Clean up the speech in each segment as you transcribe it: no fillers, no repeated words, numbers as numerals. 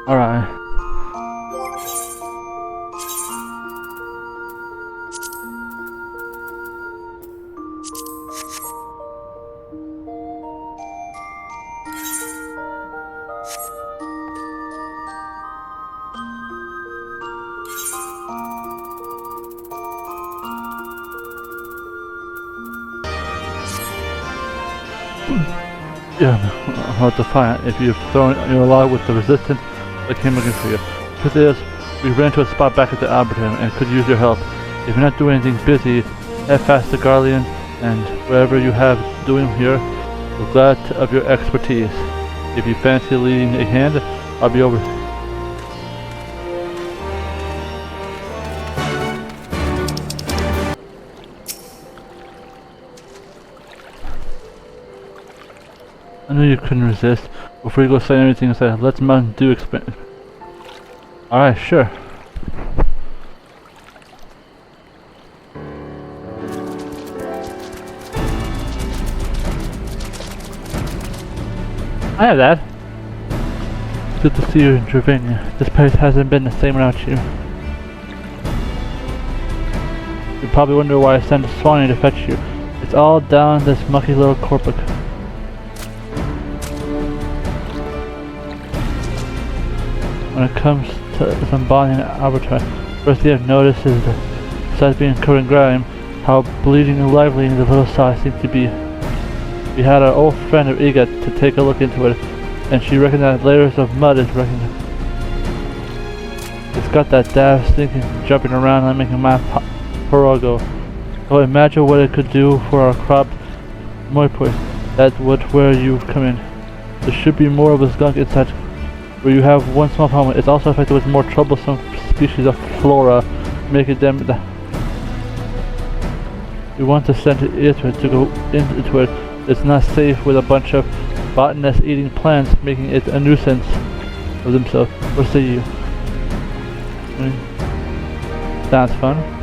Alright. Yeah, hard to find. If you've thrown your log with the resistance that came looking for you. Truth is, we ran to a spot back at the Alberton and could use your help. If you're not doing anything busy, head fast to Garlean and whatever you have doing here, we're glad of your expertise. If you fancy leading a hand, I'll be over. I knew you couldn't resist. Before you go say anything, say, let's Mountain Dew expand. Alright, sure. I have that. It's good to see you in Dravania. This place hasn't been the same without you. You probably wonder why I sent Swanee to fetch you. It's all down this mucky little corpus. When it comes to embodying Albertine, first thing I've noticed is that, besides being covered in grime, how bleeding and lively the little size seems to be. We had our old friend of Egat to take a look into it, and she reckoned that layers of mud is reckoned. It's got that daft stinking jumping around and making my Porogo. So imagine what it could do for our crop Moipois. That would where you come in. There should be more of a skunk inside. Where you have one small problem, it's also affected with more troublesome species of flora, making them we want to send it to go into it. It's not safe with a bunch of botanist eating plants, making it a nuisance of themselves. What say you? Sounds fun.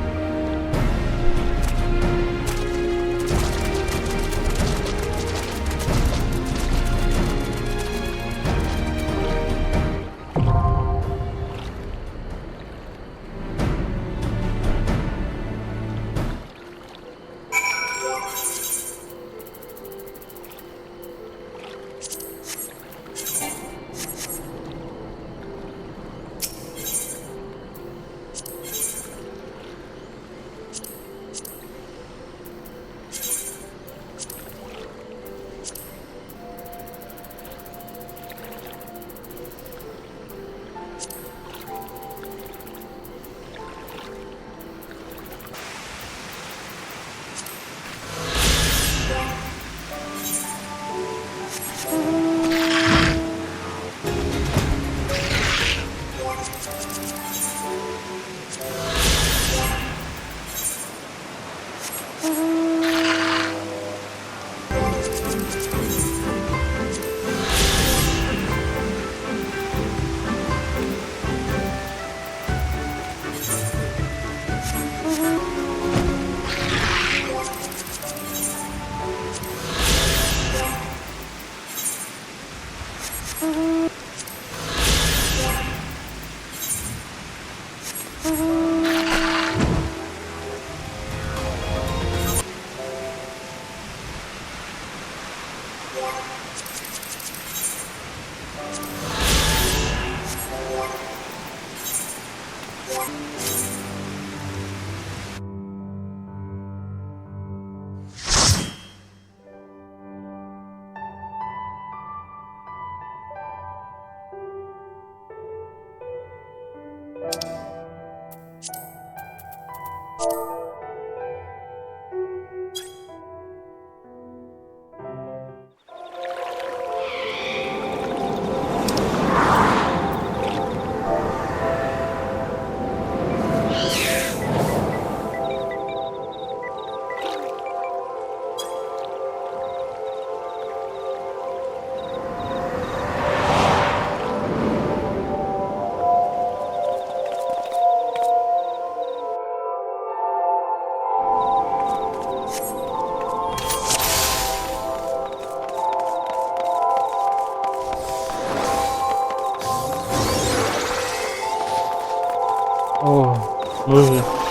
Oh, moving.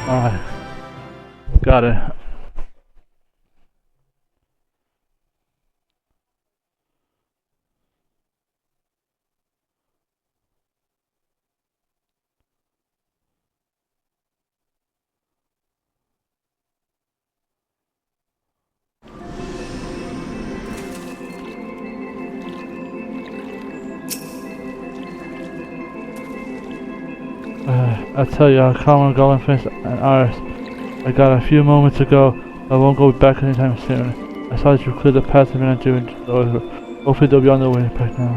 Alright. Got it. I tell you, I'll call on Golden Face and ours. I got a few moments ago. I won't go back anytime soon. I saw that you cleared the path of men doing over. Hopefully they'll be on their way back now.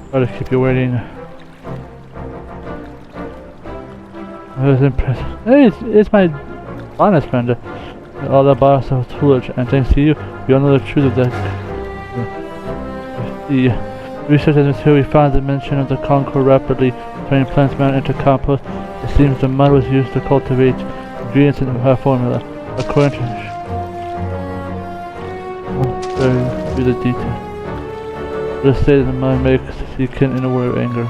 Try to keep you waiting. I was impressed. Hey, it's my honest friend. All that boss was foolish, and thanks to you, we all know the truth of that. The research and material we found the mention of the Concord rapidly turning plants mounted into compost. It seems the mud was used to cultivate ingredients in her formula. According to through the details. The state of the mud makes the Kenan in a word of anger.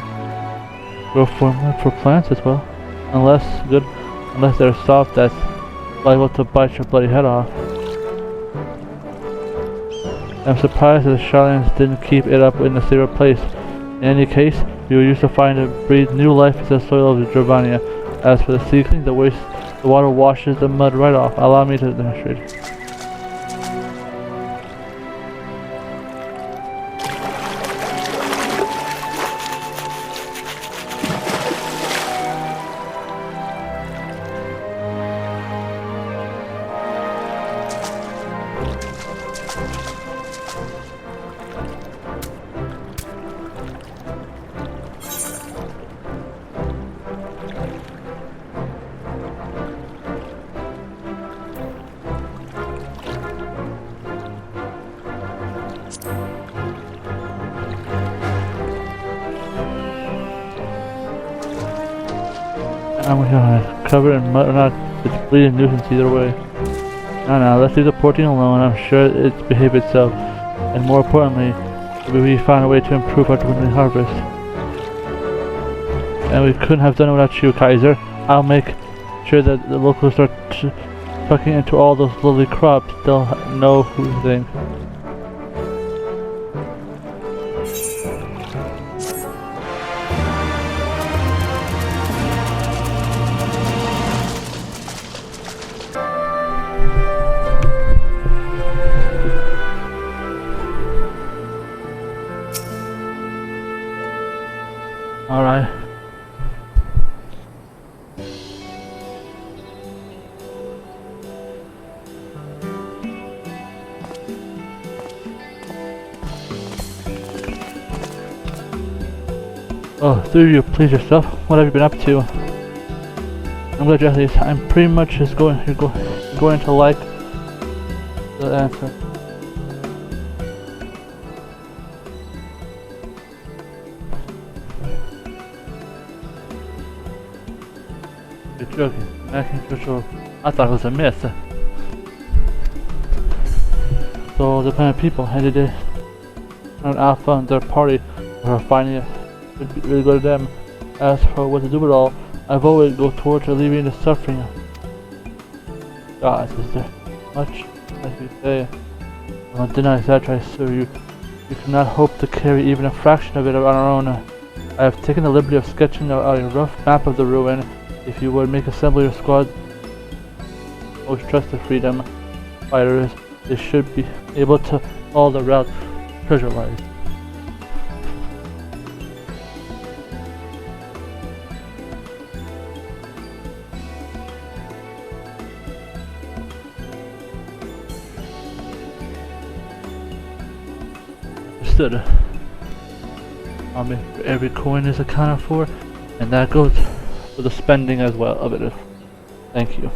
Grow formula for plants as well. Unless they're soft, that's liable to bite your bloody head off. I'm surprised that the Charlatans didn't keep it up in a safer place. In any case, we were used to find it breathe new life into the soil of Dravania. As for the seedling, the water washes the mud right off. Allow me to demonstrate. I'm gonna cover it in mud or not, it's a bleeding nuisance either way. No, let's leave the poor thing alone. I'm sure it's behaved itself. And more importantly, we found a way to improve our dwindling harvest. And we couldn't have done it without you, Kaiser. I'll make sure that the locals start tucking into all those lovely crops. They'll know who to thank. Alright. Oh, do you please yourself? What have you been up to? I'm glad you're at least. I'm pretty much just going to like the answer. You're joking. I thought it was a myth. So the planet people headed it on Alpha and their party were finding it would really go to them. As for what to do with it all, I've always go towards alleviating the suffering. God, is there much as we say? Well, did not exaggerate, sir. You cannot hope to carry even a fraction of it on our own. I have taken the liberty of sketching out a rough map of the ruin. If you would make assemble your squad, most trusted freedom fighters, they should be able to follow the route treasure lies. Understood. I'll make sure every coin is accounted for, and that goes for the spending as well of it. Thank you.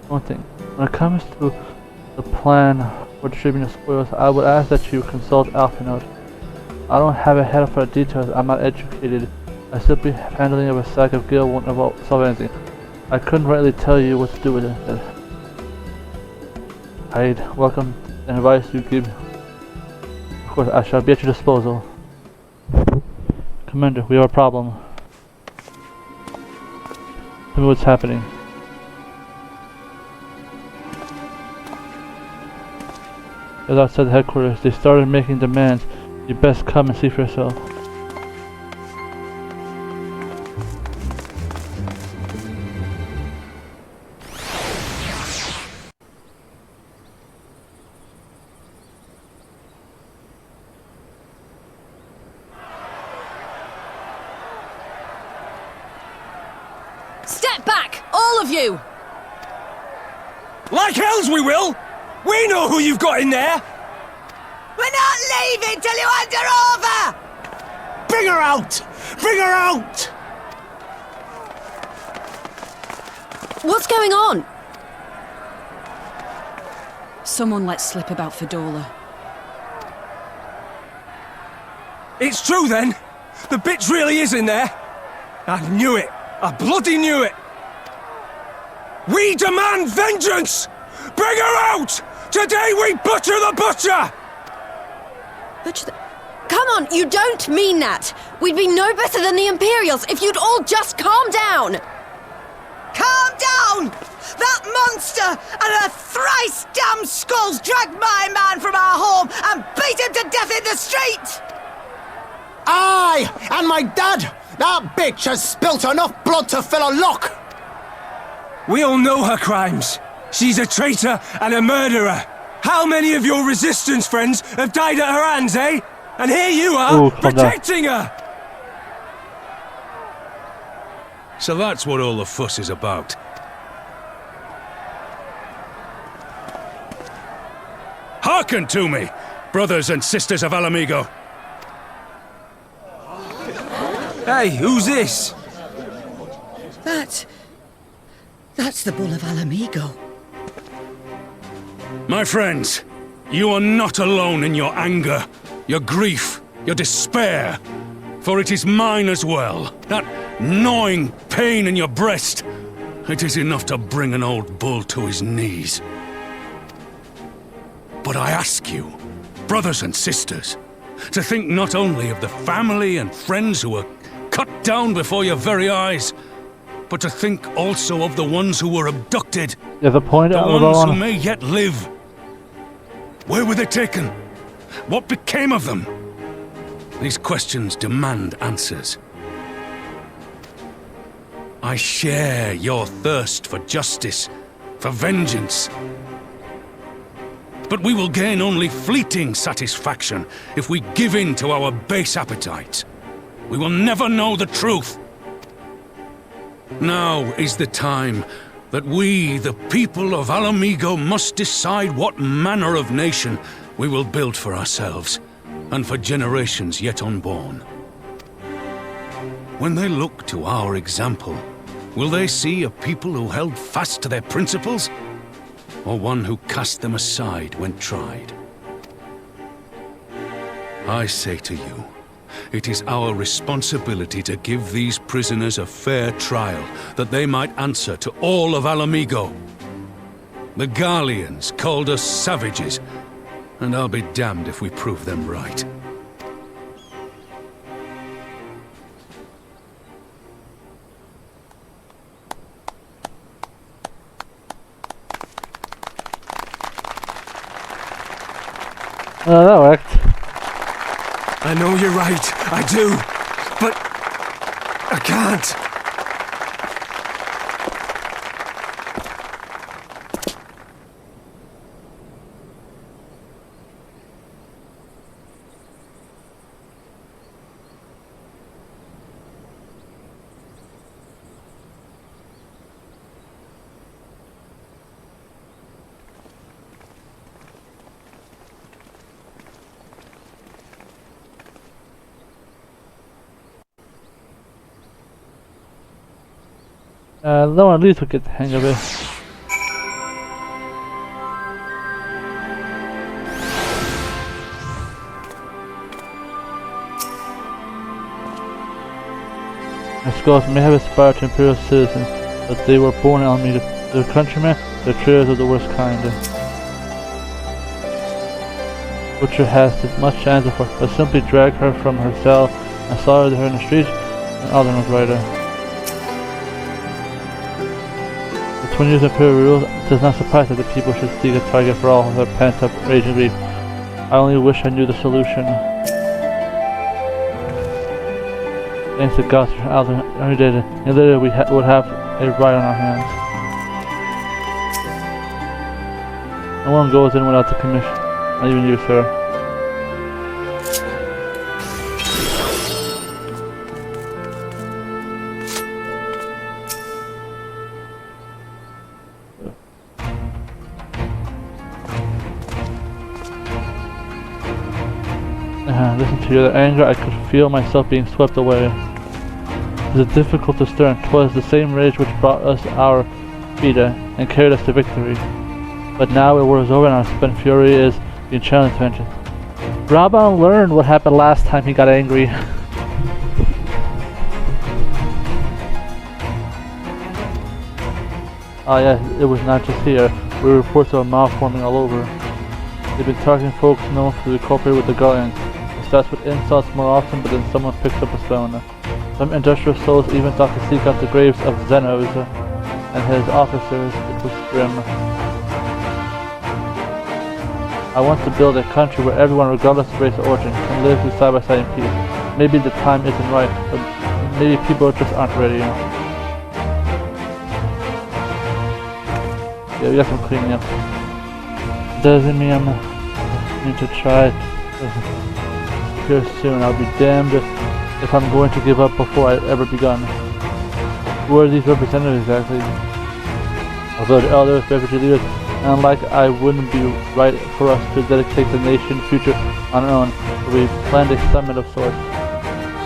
One thing, when it comes to the plan for distributing the spoils, I would ask that you consult Alpha Note. I don't have a head for the details. I'm not educated. I simply handling of a sack of gil won't solve anything. I couldn't rightly tell you what to do with it. I'd welcome any advice you give. Of course, I shall be at your disposal. Commander, we have a problem. Tell me what's happening. As outside the headquarters, they started making demands. You best come and see for yourself. Step back, all of you! Like hells we will! We know who you've got in there! We're not leaving till you hand her over! Bring her out! Bring her out! What's going on? Someone let slip about Fedora. It's true then! The bitch really is in there! I knew it! I bloody knew it! We demand vengeance! Bring her out! Today we butcher the butcher! Come on, you don't mean that! We'd be no better than the Imperials if you'd all just calm down! Calm down! That monster and her thrice damned skulls dragged my man from our home and beat him to death in the street! Aye! And my dad! That bitch has spilt enough blood to fill a lock! We all know her crimes. She's a traitor and a murderer. How many of your resistance friends have died at her hands, eh? And here you are, protecting her! So that's what all the fuss is about. Hearken to me, brothers and sisters of Alamigo. Hey, who's this? That's the Bull of Alamigo. My friends, you are not alone in your anger, your grief, your despair. For it is mine as well. That gnawing pain in your breast. It is enough to bring an old bull to his knees. But I ask you, brothers and sisters, to think not only of the family and friends who were cut down before your very eyes, but to think also of the ones who were abducted. There's a point the ones who may yet live. Where were they taken? What became of them? These questions demand answers. I share your thirst for justice, for vengeance. But we will gain only fleeting satisfaction if we give in to our base appetites. We will never know the truth. Now is the time that we, the people of Alamigo, must decide what manner of nation we will build for ourselves, and for generations yet unborn. When they look to our example, will they see a people who held fast to their principles, or one who cast them aside when tried? I say to you, it is our responsibility to give these prisoners a fair trial, that they might answer to all of Alamigo. The Garleans called us savages, and I'll be damned if we prove them right. That worked. I know you're right, I do. But I can't. No one at least will get the hang of it. The Scots may have aspired to imperial citizens, but they were born in Almeida. Their countrymen, their traitors of the worst kind. Butcher has as much to answer for, but simply drag her from her cell and slaughter her in the streets, and Alden was right. The 20 years of Imperial rule does not surprise that the people should seek a target for all their pent-up rage and grief. I only wish I knew the solution. Thanks to God, Alden only did it, and later we would have a riot on our hands. No one goes in without the commission, not even you, sir. Listen to your anger, I could feel myself being swept away. It was difficult to discern. 'Twas the same rage which brought us our Vita and carried us to victory. But now it was over and our spent fury is being challenged to vengeance. Raban learned what happened last time he got angry. Ah yes, it was not just here. We were reports of malforming all over. They've been targeting folks known to be cooperated with the Guardians. It starts with insults more often, but then someone picks up a stone. Some industrious souls even thought to seek out the graves of Zenos and his officers. It was grim. I want to build a country where everyone, regardless of race or origin, can live side by side in peace. Maybe the time isn't right, but maybe people just aren't ready. Yeah, we got some cleaning up. Doesn't mean I'm going to try it. Here soon. I'll be damned if I'm going to give up before I ever begun. Who are these representatives exactly? Although the elders, refugee leaders, and like I wouldn't be right for us to dedicate the nation's future on our own, but we planned a summit of sorts.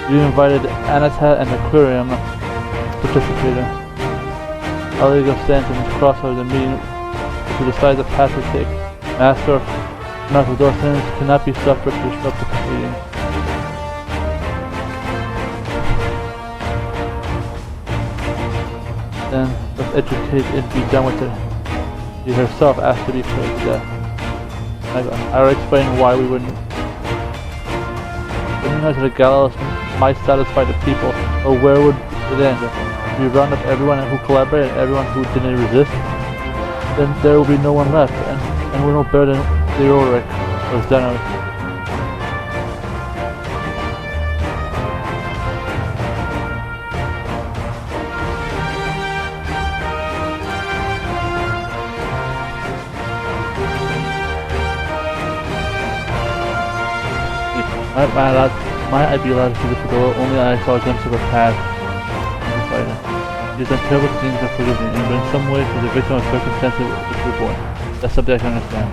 We invited Anata and Aquarium to participate. Our League of Stanton crossover the meeting to decide the path we take. Master of Dorthans cannot be suffered to disrupt the meeting. Then let's educate and be done with it. She herself asked to be put to death. I will explain why we wouldn't. Bringing her to the gallows might satisfy the people, but where would it end? If we round up everyone who collaborated and everyone who didn't resist, then there will be no one left, and we're no better than Leoric or Zenos. Might I be allowed to see this door? Only I saw a glimpse of her past. She has done terrible things that forgive me, but in some ways she's a victim of circumstances which we're born. That's something I can understand.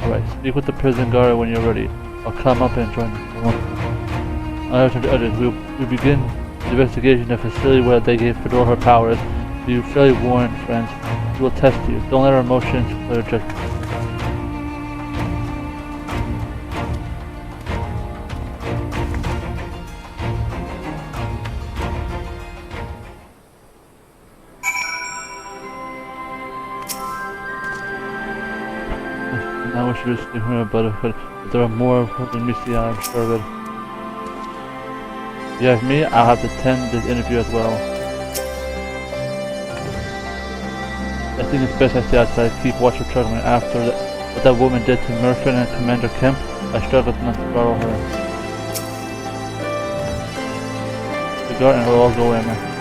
Alright, speak with the prison guard when you're ready. I'll come up and join you. I have to the others. We begin the investigation of the facility where they gave Fedora her powers. Be fairly warned, friends. We will test you. Don't let our emotions play your judgment. I wish we could hear about it, but there are more than meets the eye, I'm sure of it. If you have me, I'll have to attend this interview as well. I think it's best I stay outside, keep watch of struggling. After what that woman did to Murphin and Commander Kemp, I struggled not to borrow her. The guard and we'll all go in.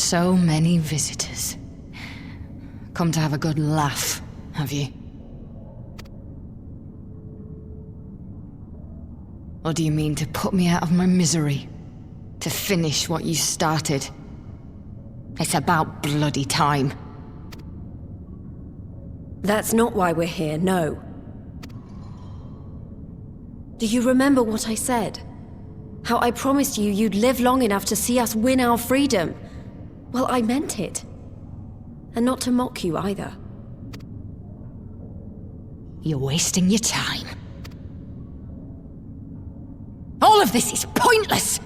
so many visitors. Come to have a good laugh, have you? Or do you mean to put me out of my misery? To finish what you started? It's about bloody time. That's not why we're here, no. Do you remember what I said? How I promised you you'd live long enough to see us win our freedom? Well, I meant it. And not to mock you either. You're wasting your time. All of this is pointless!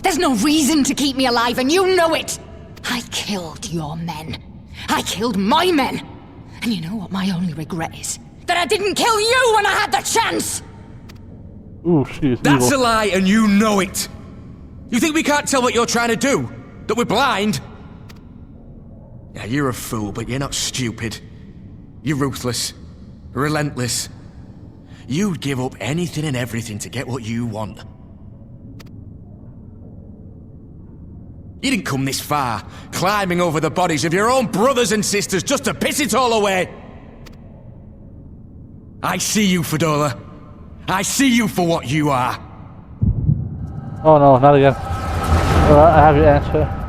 There's no reason to keep me alive, and you know it! I killed your men. I killed my men! And you know what my only regret is? That I didn't kill you when I had the chance! Ooh, she is That's evil. a lie, and you know it! You think we can't tell what you're trying to do? That we're blind? Yeah, you're a fool, but you're not stupid. You're ruthless. Relentless. You'd give up anything and everything to get what you want. You didn't come this far, climbing over the bodies of your own brothers and sisters just to piss it all away. I see you, Fedora. I see you for what you are. Oh no, not again. I have your answer.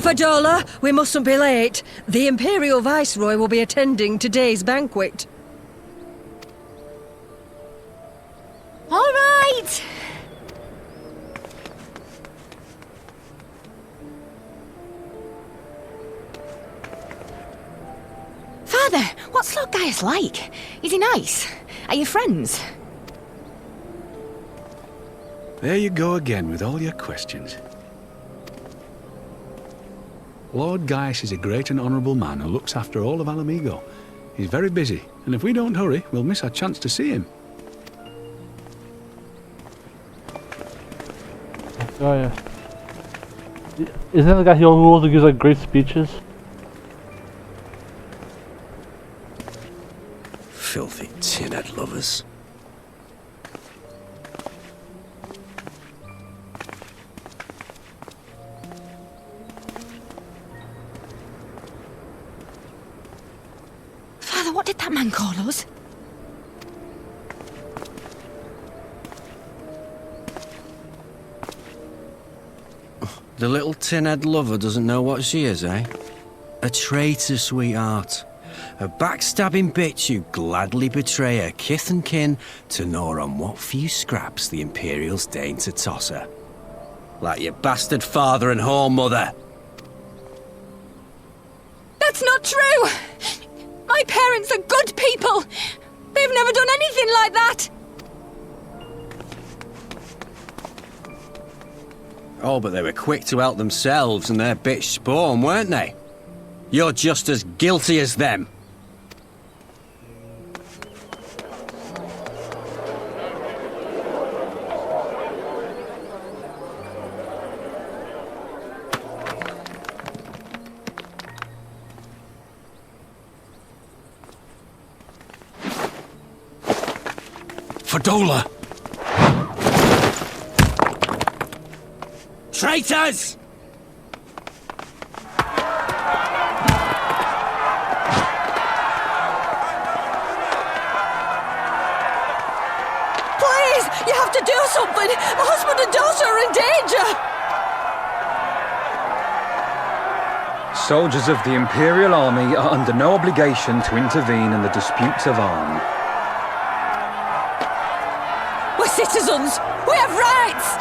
Fadola, we mustn't be late. The Imperial Viceroy will be attending today's banquet. All right! Father, what's Lord Gaius like? Is he nice? Are you friends? There you go again with all your questions. Lord Gaius is a great and honourable man who looks after all of Alamigo. He's very busy, and if we don't hurry, we'll miss our chance to see him. Oh yeah. Isn't that the guy who also gives like great speeches? Filthy tin-head lovers. Father, what did that man call us? The little tin-head lover doesn't know what she is, eh? A traitor, sweetheart. A backstabbing bitch who'd gladly betray her kith and kin to gnaw on what few scraps the Imperials deign to toss her. Like your bastard father and whore mother. That's not true! My parents are good people! They've never done anything like that! Oh, but they were quick to help themselves and their bitch spawn, weren't they? You're just as guilty as them. Fadola! Traitors! Please, you have to do something! My husband and daughter are in danger! Soldiers of the Imperial Army are under no obligation to intervene in the disputes of arm. We're citizens! We have rights!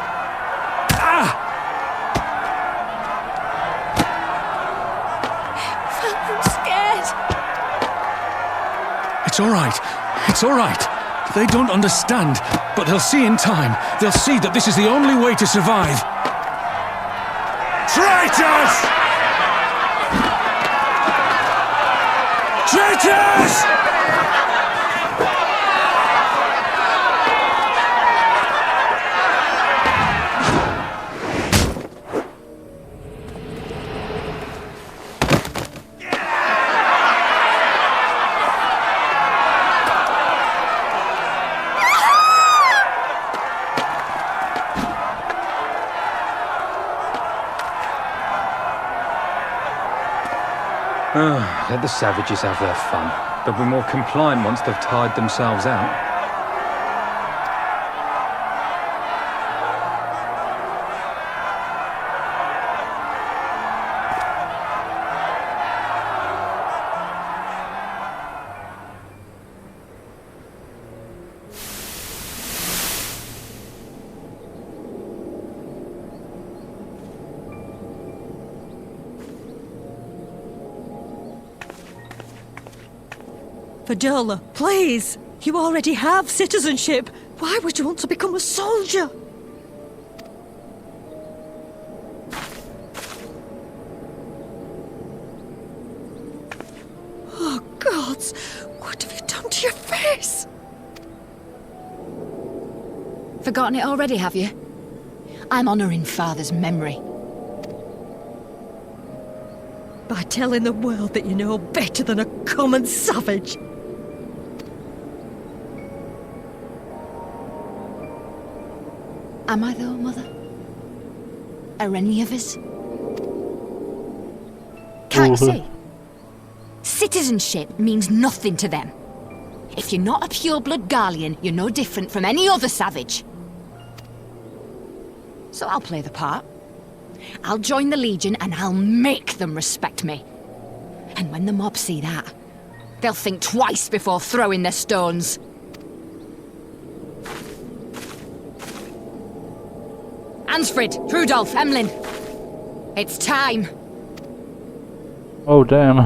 I'm scared. It's all right. It's all right. They don't understand, but they'll see in time. They'll see that this is the only way to survive. Traitors! Traitors! Let the savages have their fun. They'll be more compliant once they've tired themselves out. Fadola, please! You already have citizenship. Why would you want to become a soldier? Oh, gods! What have you done to your face? Forgotten it already, have you? I'm honouring Father's memory. By telling the world that you know better than a common savage. Am I though, Mother? Are any of us? Can't you see? Citizenship means nothing to them. If you're not a pure-blood Garlean, you're no different from any other savage. So I'll play the part. I'll join the Legion and I'll make them respect me. And when the mob see that, they'll think twice before throwing their stones. Ansfrid, Rudolph, Emlyn. It's time. Oh, damn.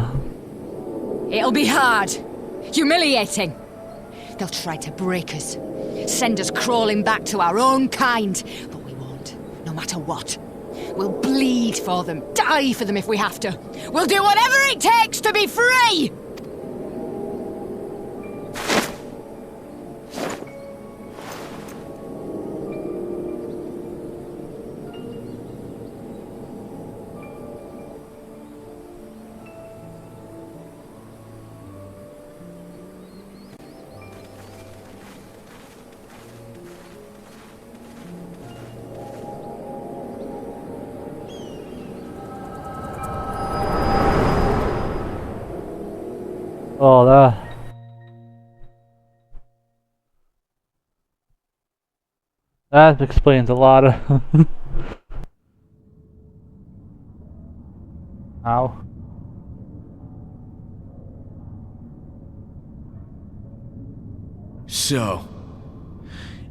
It'll be hard. Humiliating. They'll try to break us. Send us crawling back to our own kind. But we won't, no matter what. We'll bleed for them, die for them if we have to. We'll do whatever it takes to be free! Oh, that explains a lot of how. So,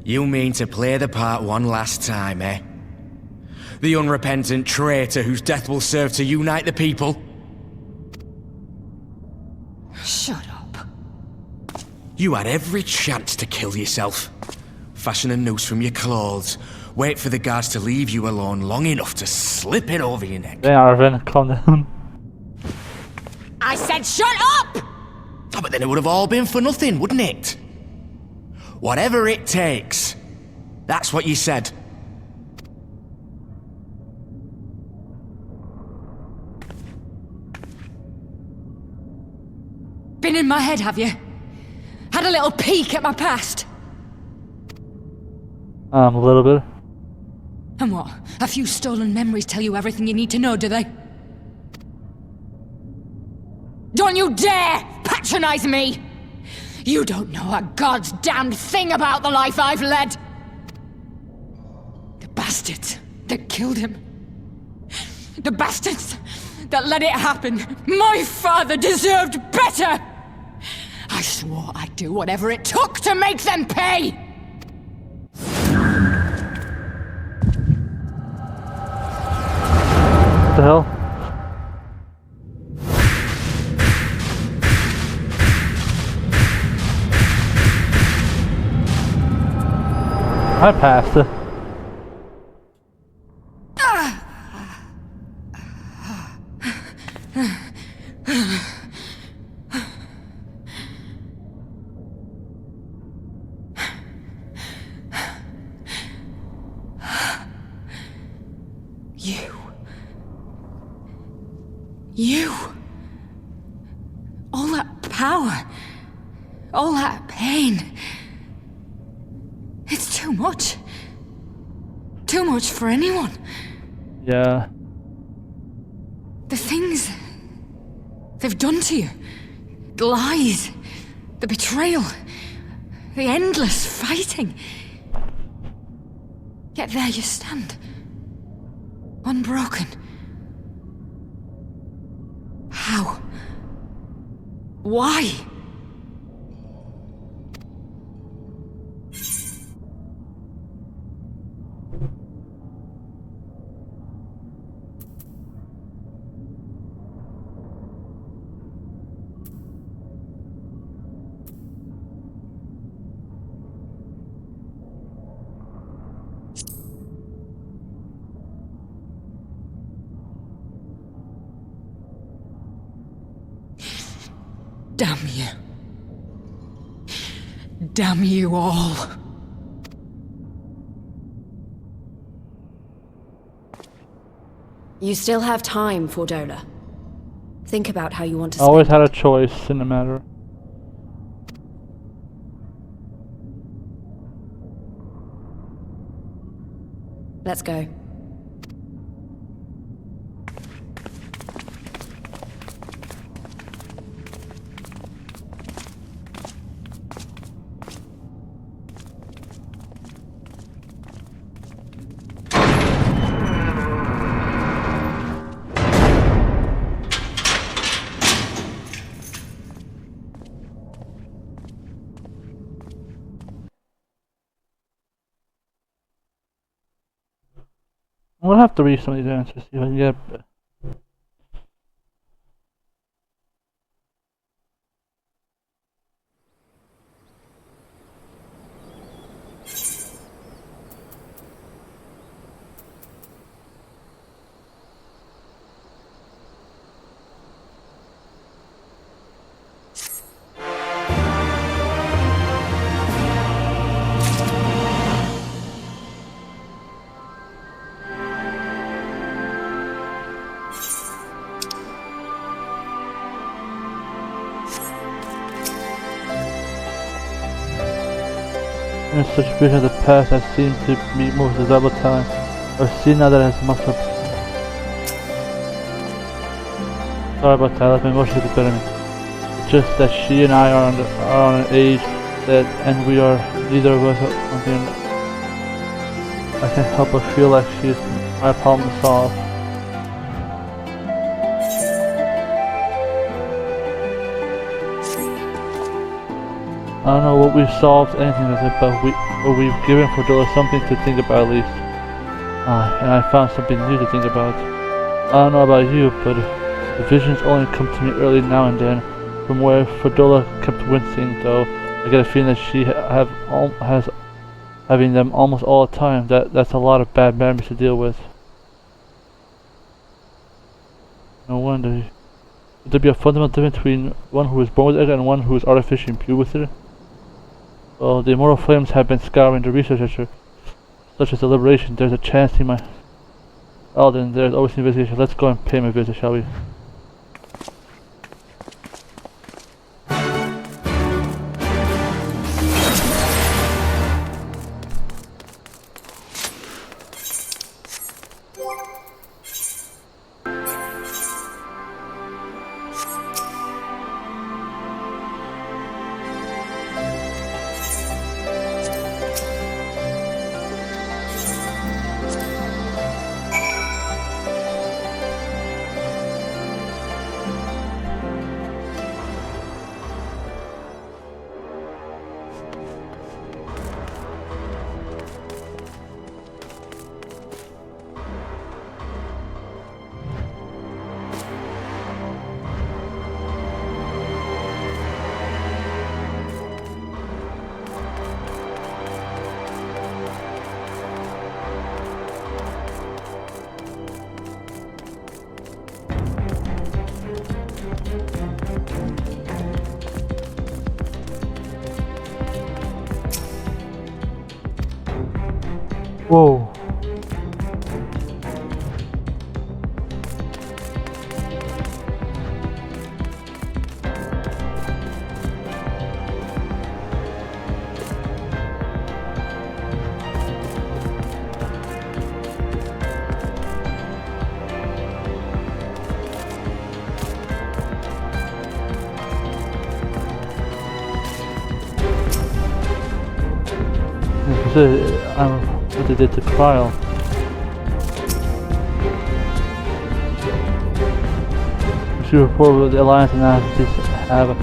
you mean to play the part one last time, eh? The unrepentant traitor whose death will serve to unite the people? Shut up. You had every chance to kill yourself. Fashion a noose from your clothes. Wait for the guards to leave you alone long enough to slip it over your neck. Hey, Arvin, calm down. I said shut up! Oh, but then it would have all been for nothing, wouldn't it? Whatever it takes. That's what you said. Been in my head, have you? Had a little peek at my past? A little bit. And what? A few stolen memories tell you everything you need to know, do they? Don't you dare patronize me! You don't know a god's damned thing about the life I've led! The bastards that killed him. The bastards that let it happen. My father deserved better! I swore I'd do whatever it took to make them pay! What the hell? I passed. You. All that power. All that pain. It's too much. Too much for anyone. Yeah. The things they've done to you. The lies. The betrayal. The endless fighting. Yet there you stand. Unbroken. How? Why? Damn you. Damn you all. You still have time, Fordola. Think about how you want to I always spend had a it. choice in the matter. Let's go. I'm gonna have to read some of these answers, see if I can get. In such vision of the past that seemed to me most desirable time, or seen now that it has muffled. Sorry about that, let my emotions get the better of me. Just that she and I are on an age that, and we are, neither of us are on the end. I can't help but feel like she is my problem to solve. I don't know what we've solved, anything with it, but we've given Fordola something to think about at least. And I found something new to think about. I don't know about you, but the visions only come to me early now and then. From where Fordola kept wincing, though, I get a feeling that she has having them almost all the time. That's a lot of bad memories to deal with. No wonder. Would there be a fundamental difference between one who is born with it and one who is artificially imbued with it? Well, the immortal flames have been scouring the research, such as the liberation. There's a chance he might. Oh, then there's always an investigation. Let's go and pay him a visit, shall we? Whoa. What they did to Kyle. She reported with the Alliance analysis have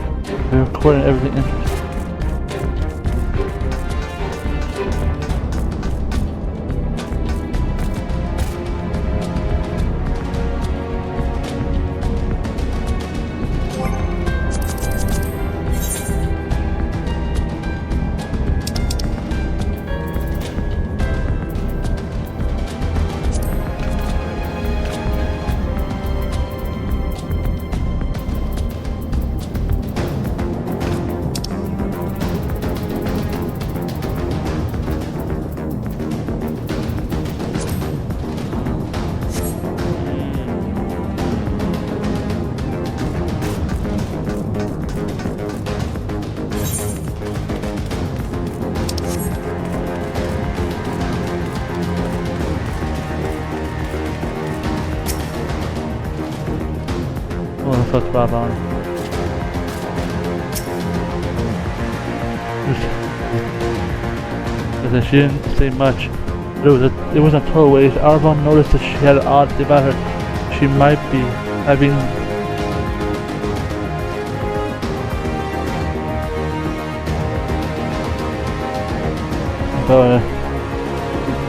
been recording everything interesting. That's bad on. Then she didn't say much. It was a total waste. Arvon noticed that she had an odd thing about her. She might be having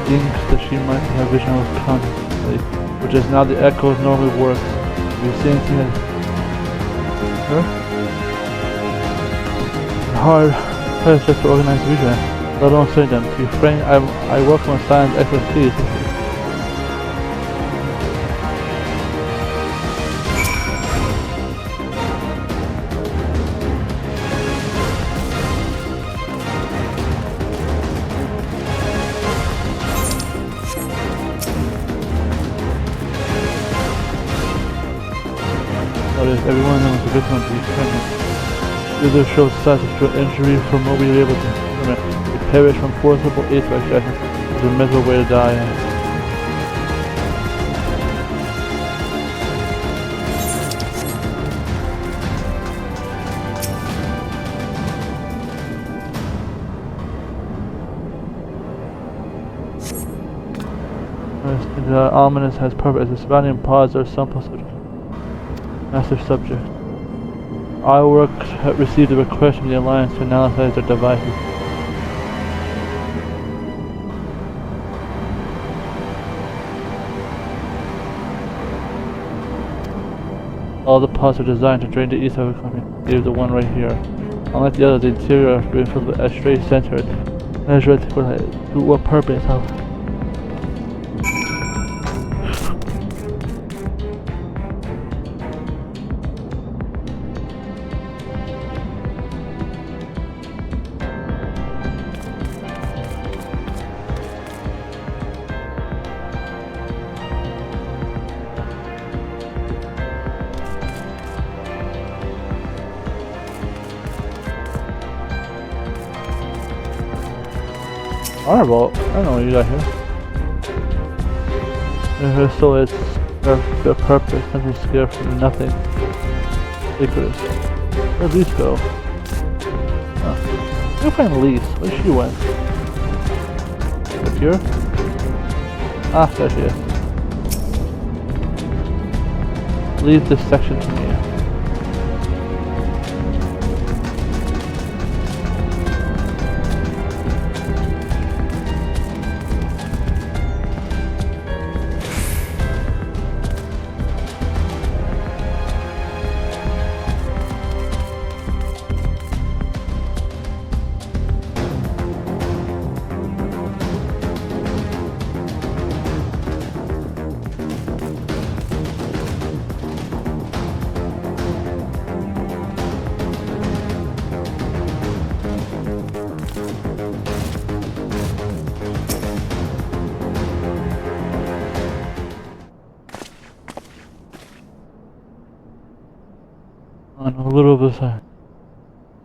thinks that she might have vision of constantly, which is now the echoes normally work. We've seen anything that hard just to organize vision, let alone study them. To be frank, I work on science expertise. Everyone knows the victim of these crimes. The other showed signs of injury from what we were able to determine. They perished from forcible AIDS extraction. It was a miserable way to die. The ominous has purpose. The surrounding pods are simple subject. Massive subject. Our work received a request from the Alliance to analyze their devices. All the pods are designed to drain the east of the economy. Here's the one right here. Unlike the others, the interior has been filled with straight centered. Measure it for what purpose? Firebolt? I don't know what you got here. So it's their purpose, nothing scared from nothing. Secret. Where'd Lyse go? Huh. We'll find Lyse. Where she went? Up here? Ah, there she is. Leave this section to me. A little bit of time.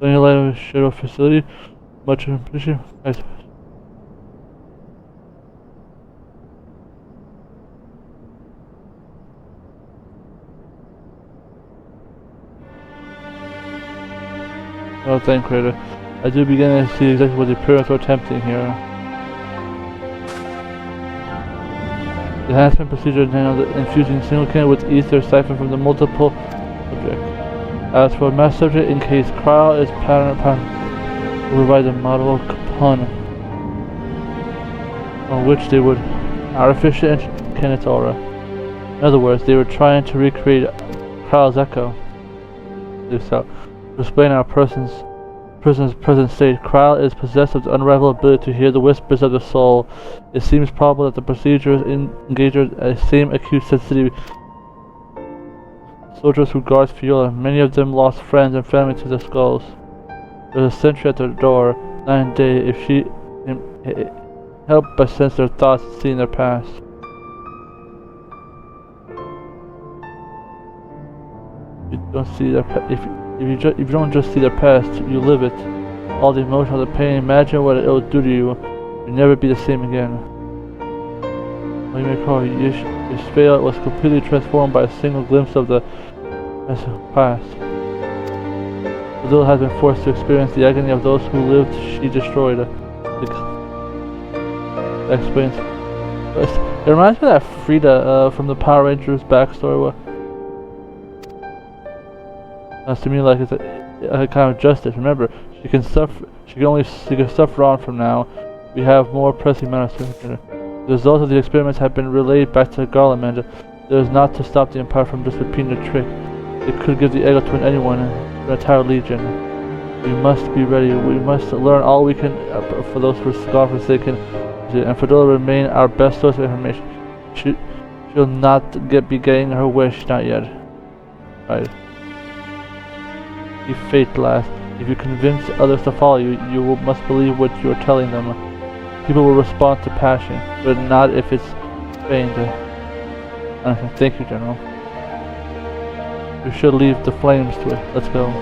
Any light of a shadow facility. Much appreciated. Nice. Oh, thank Creator. I do begin to see exactly what the parents were attempting here. The enhancement procedure is now infusing single candle with ether siphoned from the multiple subject. As for mass subject, in case cryo is pattern will provide the model component on which they would artificially entrain its aura. In other words, they were trying to recreate cryo's echo. So, to explain our person's present state, Kryle is possessed of the unrivaled ability to hear the whispers of the soul. It seems probable that the procedures engage the same acute sensitivity soldiers who guard Fiora. Many of them lost friends and family to the skulls. There's a sentry at their door, night and day, if she can help but sense their thoughts and see in their past. You don't see their if you don't just see their past, you live it. All the emotion, all the pain, imagine what it will do to you. You'll never be the same again. What you may call Yishvale was completely transformed by a single glimpse of the past. Little has been forced to experience the agony of those who lived she destroyed. That explains. It reminds me of that Frida from the Power Rangers backstory. Sounds to me like it's a kind of justice. Remember, she can suffer. She can suffer on from now. We have more pressing matters to consider. The results of the experiments have been relayed back to Garlemald. There is not to stop the Empire from just repeating the trick. It could give the ego to anyone, an entire legion. We must be ready. We must learn all we can for those who are God-forsaken, and for those who remain our best source of information. She'll not be getting her wish, not yet. Right. If fate lasts. If you convince others to follow you, must believe what you are telling them. People will respond to passion, but not if it's feigned. Thank you, General. We should leave the flames to it. Let's go.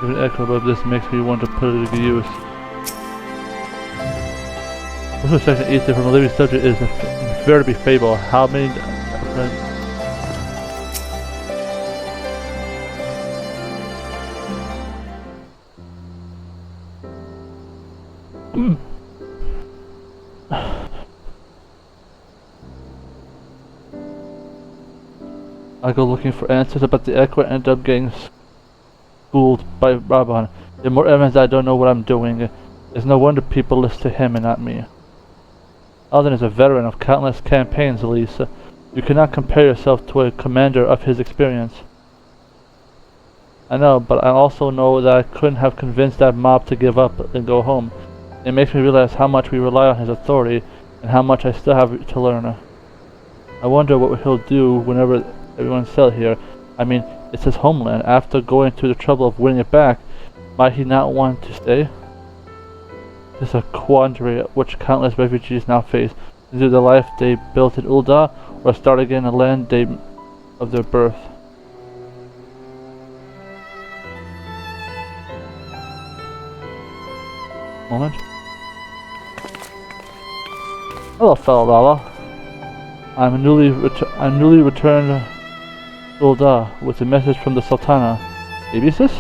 An echo above this makes me want to put it to use. Also, section 8 from a living subject is fair to be fable. How many I go looking for answers about the echo and end up getting schooled by Raban. There's more evidence that I don't know what I'm doing. It's no wonder people listen to him and not me. Alden is a veteran of countless campaigns, Lyse. You cannot compare yourself to a commander of his experience. I know, but I also know that I couldn't have convinced that mob to give up and go home. It makes me realize how much we rely on his authority and how much I still have to learn. I wonder what he'll do whenever everyone's settled here. I mean, it's his homeland. After going through the trouble of winning it back, might he not want to stay? This is a quandary which countless refugees now face. To do the life they built in Ul'dah, or start again in the land of their birth. Moment. Hello, fellow Lala. I'm newly returned to Ul'dah with a message from the Sultana. Maybe Sis?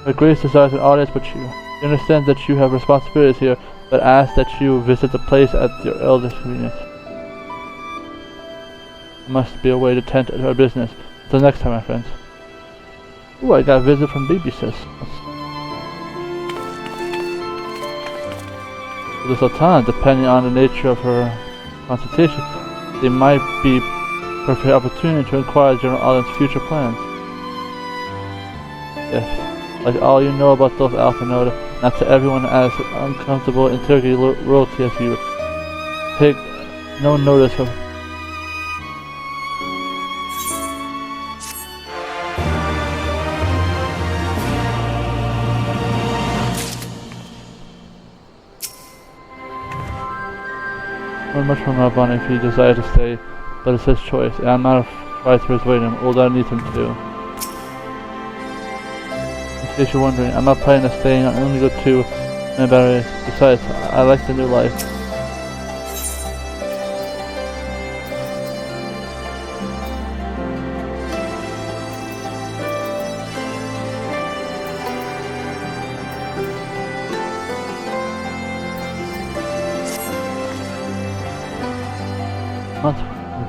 Her Grace desires an audience with you. She understands that you have responsibilities here, but asks that you visit the place at your eldest convenience. There must be a way to tend to our business. Until next time, my friends. Ooh, I got a visit from Baby Sis. For the Sultana, depending on the nature of her consultation, there might be a perfect opportunity to inquire General Alden's future plans. Yes. like all you know about those Alpha Node, not to everyone as uncomfortable interrogating royalty as you. Take no notice of. Not much from Rabban if he desires to stay, but it's his choice, and I'm not afraid to persuade him, although I need him to. In case you're wondering, I'm not planning on staying on Indigo 2 and batteries. Besides, I like the new life.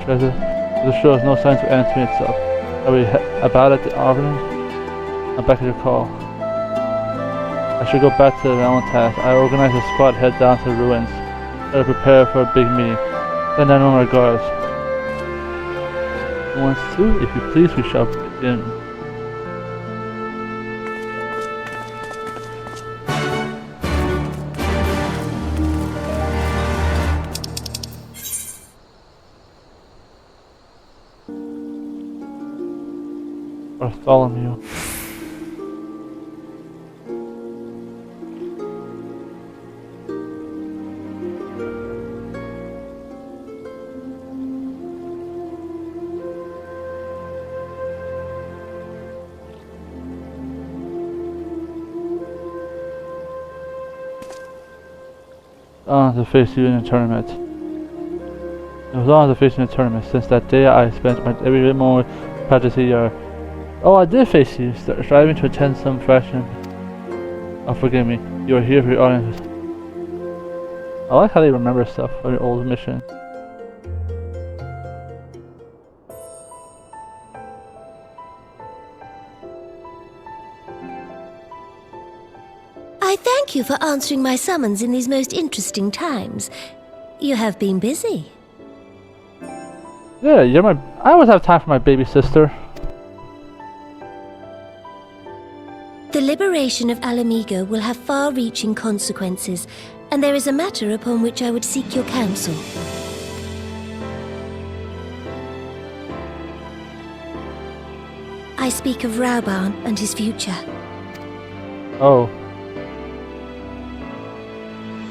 The show has no signs of answering itself. Are we about at the Arvin? I'm back at your call. I should go back to the Valentine. I organize a squad, head down to the ruins. Try to prepare for a big meeting. Send down my regards. Who wants to? If you please, we shall begin. Bartholomew. To face you in a tournament. It was on to face you in a tournament. Since that day, I spent my every bit more practicing your. Oh, I did face you, striving to attend some fraction. Oh, forgive me. You are here for your audience. I like how they remember stuff from your old mission. I thank you for answering my summons in these most interesting times. You have been busy. Yeah, you're my. I always have time for my baby sister. The liberation of Alamigo will have far-reaching consequences, and there is a matter upon which I would seek your counsel. I speak of Rauban and his future. Oh.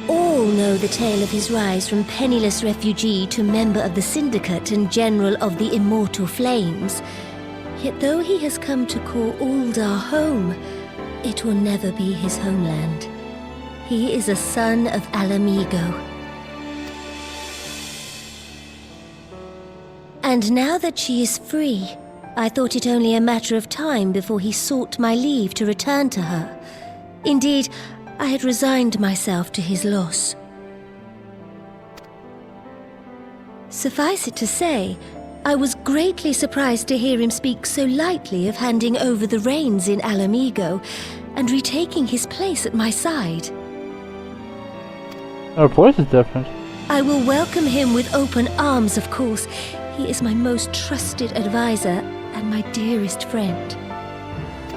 All know the tale of his rise from penniless refugee to member of the Syndicate and General of the Immortal Flames. Yet though he has come to call Uldar home, it will never be his homeland. He is a son of Alamigo. And now that she is free, I thought it only a matter of time before he sought my leave to return to her. Indeed, I had resigned myself to his loss. Suffice it to say, I was greatly surprised to hear him speak so lightly of handing over the reins in Alamigo and retaking his place at my side. Our voice is different. I will welcome him with open arms, of course. He is my most trusted advisor and my dearest friend.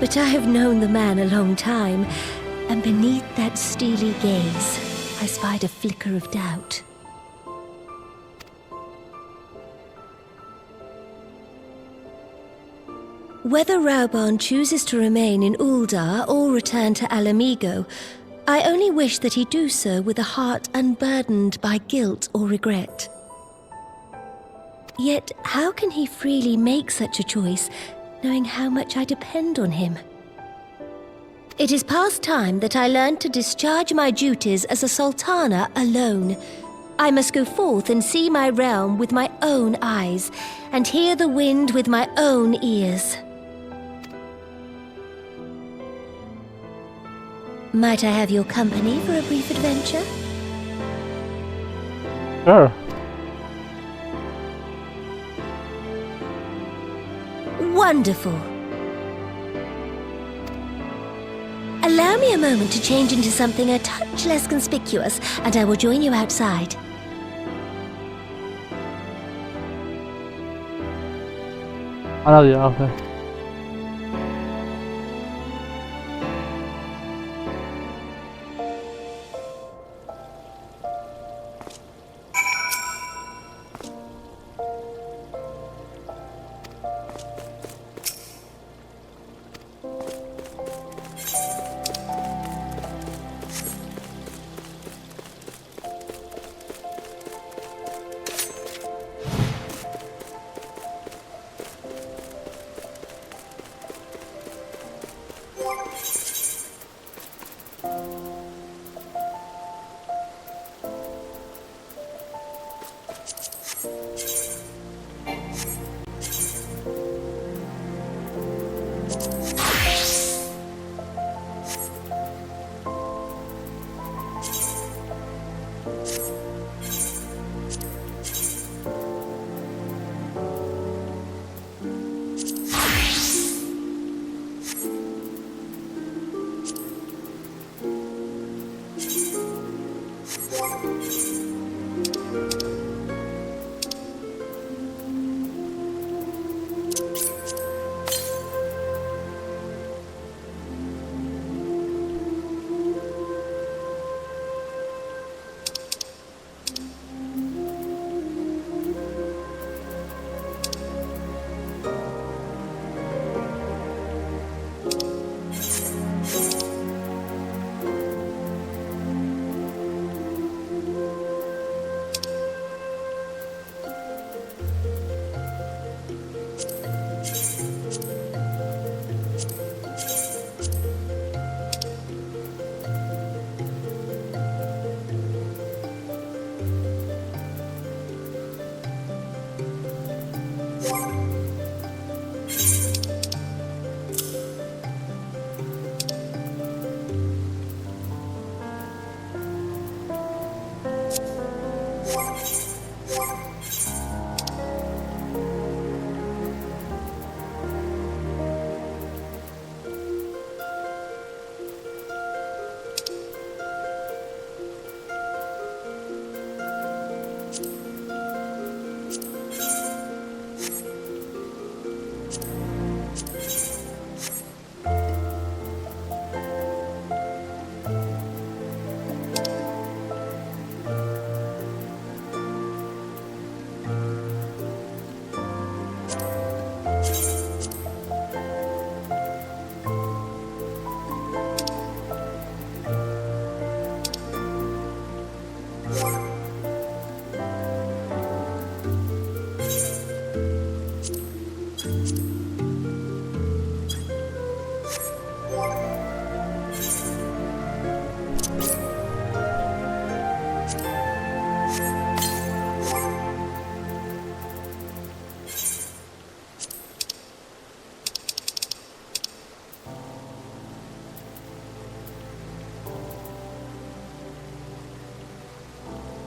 But I have known the man a long time, and beneath that steely gaze, I spied a flicker of doubt. Whether Rauban chooses to remain in Uldar or return to Alamigo, I only wish that he do so with a heart unburdened by guilt or regret. Yet, how can he freely make such a choice, knowing how much I depend on him? It is past time that I learned to discharge my duties as a sultana alone. I must go forth and see my realm with my own eyes, and hear the wind with my own ears. Might I have your company for a brief adventure? Sure. Wonderful. Allow me a moment to change into something a touch less conspicuous, and I will join you outside. I know the outfit.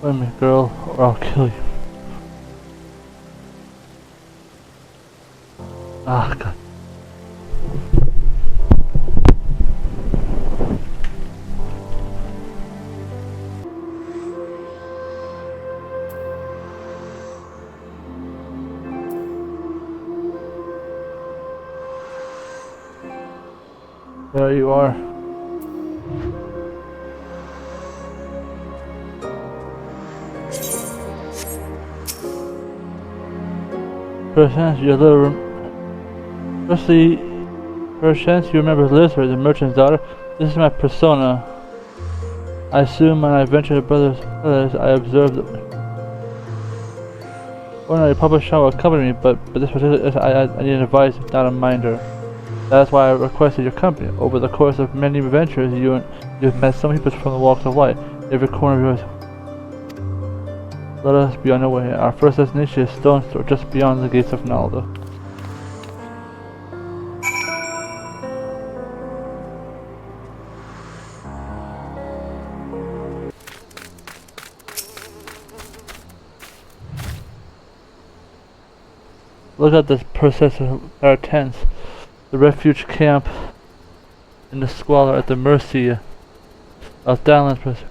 Join me, girl, or I'll kill you. Ah, God. There you are. Perchance your little perchance you remember Lyse, the merchant's daughter. This is my persona. I assume when I ventured to brothers, I observed that ordinary public shall accompany me, but this particular I need an advice, not a minder. That's why I requested your company. Over the course of many adventures, you've met so many people from the walks of life. Every corner of yours. Let us be on our way. Our first destination is Stone's Throw, just beyond the gates of Naldo. Look at this process of our tents. The refuge camp in the squalor at the mercy of downlands.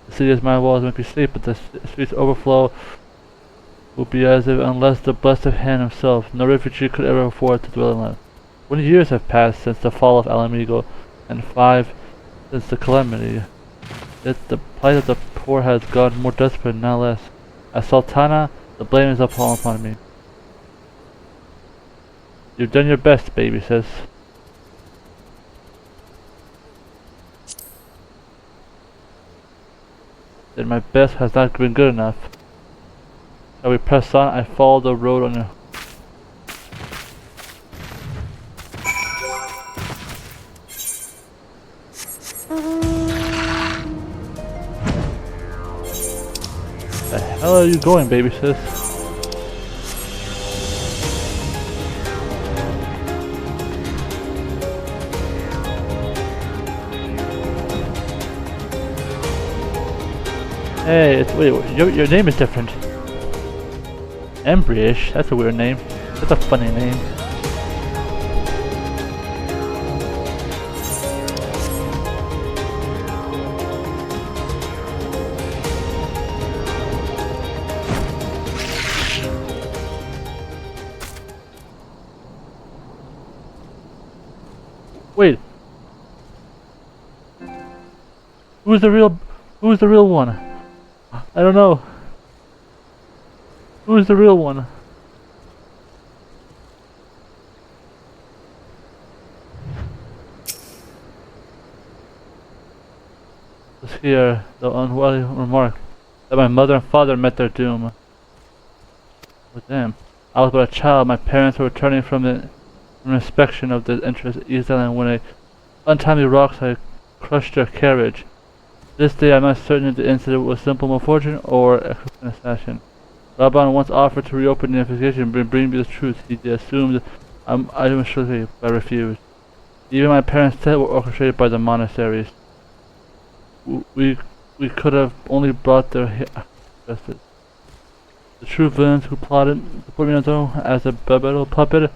The city as my walls might be safe, but the streets overflow will be as if unless the blessed hand himself, no refugee could ever afford to dwell in them. 20 years have passed since the fall of Alamigo, and 5 since the calamity. Yet the plight of the poor has gotten more desperate, not less. As Sultana, the blame is upon me. You've done your best, baby, sis. Then my best has not been good enough. Shall we press on? I follow the road on your... The hell are you going, baby sis? Hey, wait, your name is different. Embryish, that's a weird name. That's a funny name. Wait. Who's the real one? I don't know. Who's the real one? Let's hear the unwelcome remark that my mother and father met their doom. With them, I was but a child. My parents were returning from the inspection of the entrance of East Island when a untimely rockside crushed their carriage. This day I'm not certain if the incident was simple misfortune or an assassin. Raban once offered to reopen the investigation and bring me the truth. He assumed I was sure but I refused. Even my parents' death were orchestrated by the monasteries. We could have only brought their justice. The true villains who plotted to put me on throne as a babel puppet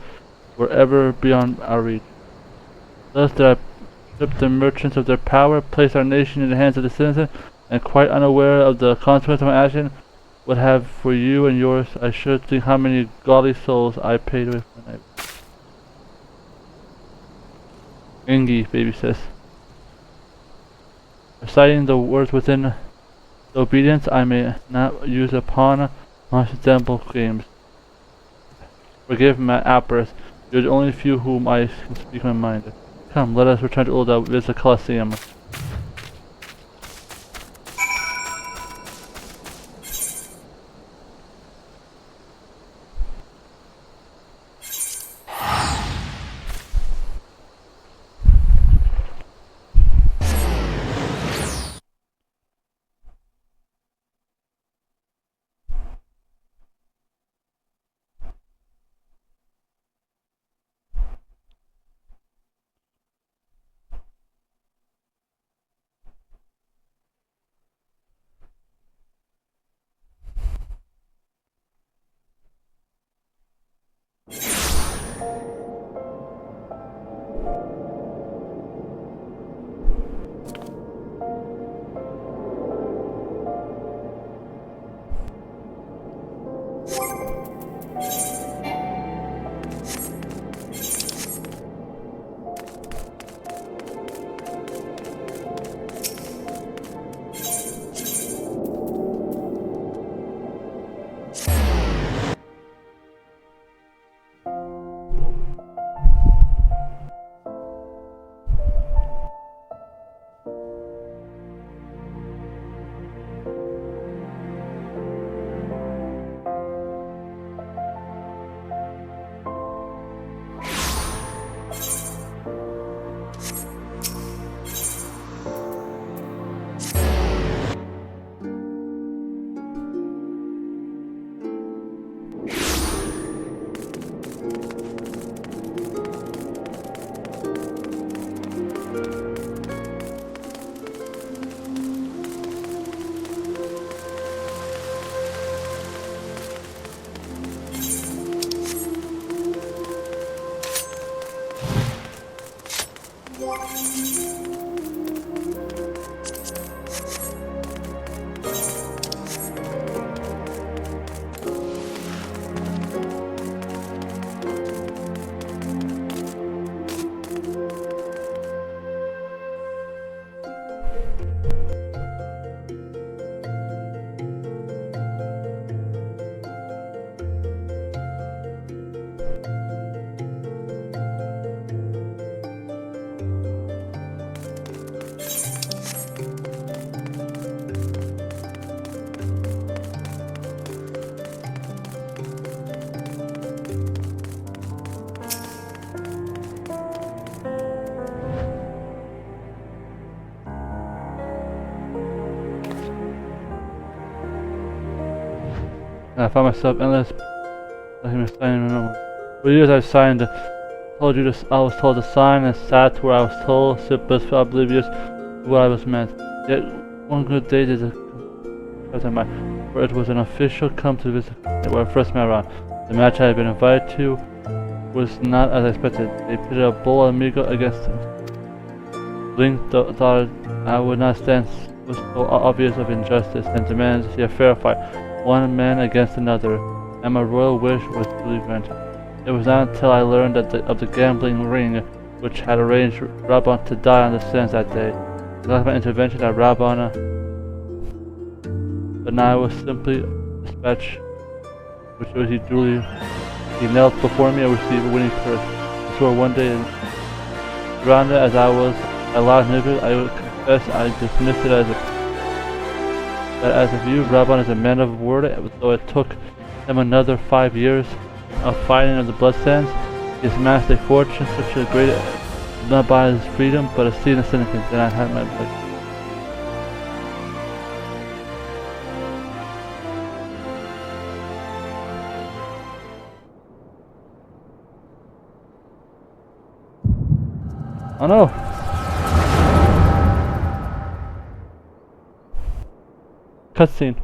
were ever beyond our reach. Thus did I strip the merchants of their power, place our nation in the hands of the citizen, and quite unaware of the consequence of my action, would have for you and yours. I should think how many godly souls I paid with my knife. Ingi, baby sis. Reciting the words within the obedience I may not use upon my temple games. Forgive my outburst. You're the only few whom I can speak my mind. Come, let us return to Ulda, visit the Colosseum. I found myself endless. For years I've signed, told you this. I was told to sign and sat where I was told, sit blissful, oblivious to what I was meant. Yet one good day did where it was an official come to visit where I first met around. The match I had been invited to was not as I expected. They pitted a bull amigo against him. Link thought I would not stand was so obvious of injustice and demanded to see a fair fight, one man against another, and my royal wish was duly granted. It was not until I learned of the gambling ring which had arranged Rabban to die on the sands that day. Without my intervention at Rabban, but now I was simply dispatched, which was he knelt before me and received a winning purse. I swore one day, surrounded as I was, I loud nibbed, I would confess I dismissed it as a view. Rabban is a man of word, though it took him another 5 years of fighting of the blood sands. He has amassed a fortune such a great, not by his freedom, but a seed of syndicate, then I had my place. Oh no! Cutscene.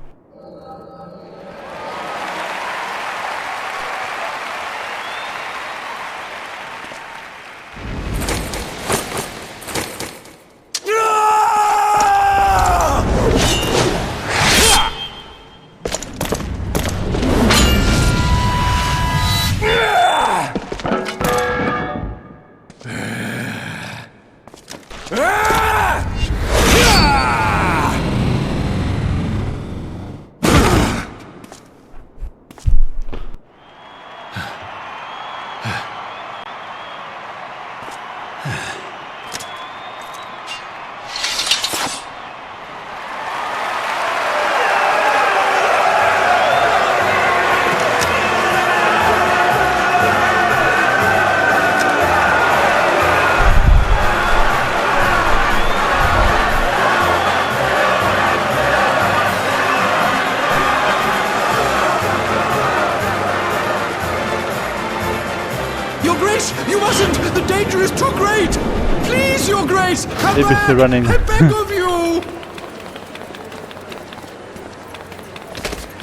You mustn't! The danger is too great! Please, Your Grace! Come back! Running. I beg of you!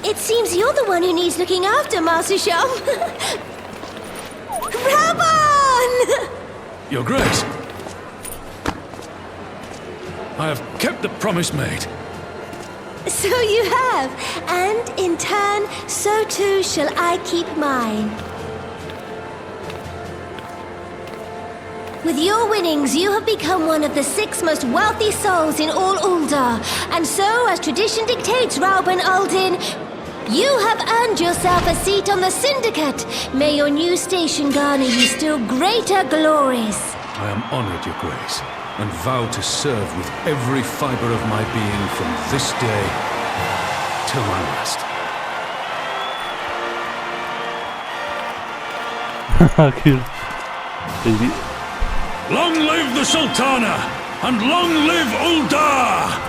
It seems you're the one who needs looking after, Master Sham. Rabban! Your Grace! I have kept the promise made. So you have, and in turn, so too shall I keep mine. With your winnings, you have become one of the 6 most wealthy souls in all Ul'dah. And so, as tradition dictates, Rauben Aldin, you have earned yourself a seat on the Syndicate. May your new station garner you still greater glories. I am honored, Your Grace, and vow to serve with every fiber of my being from this day till my last. How cute. Baby. Long live the Sultana, and long live Ul'dah!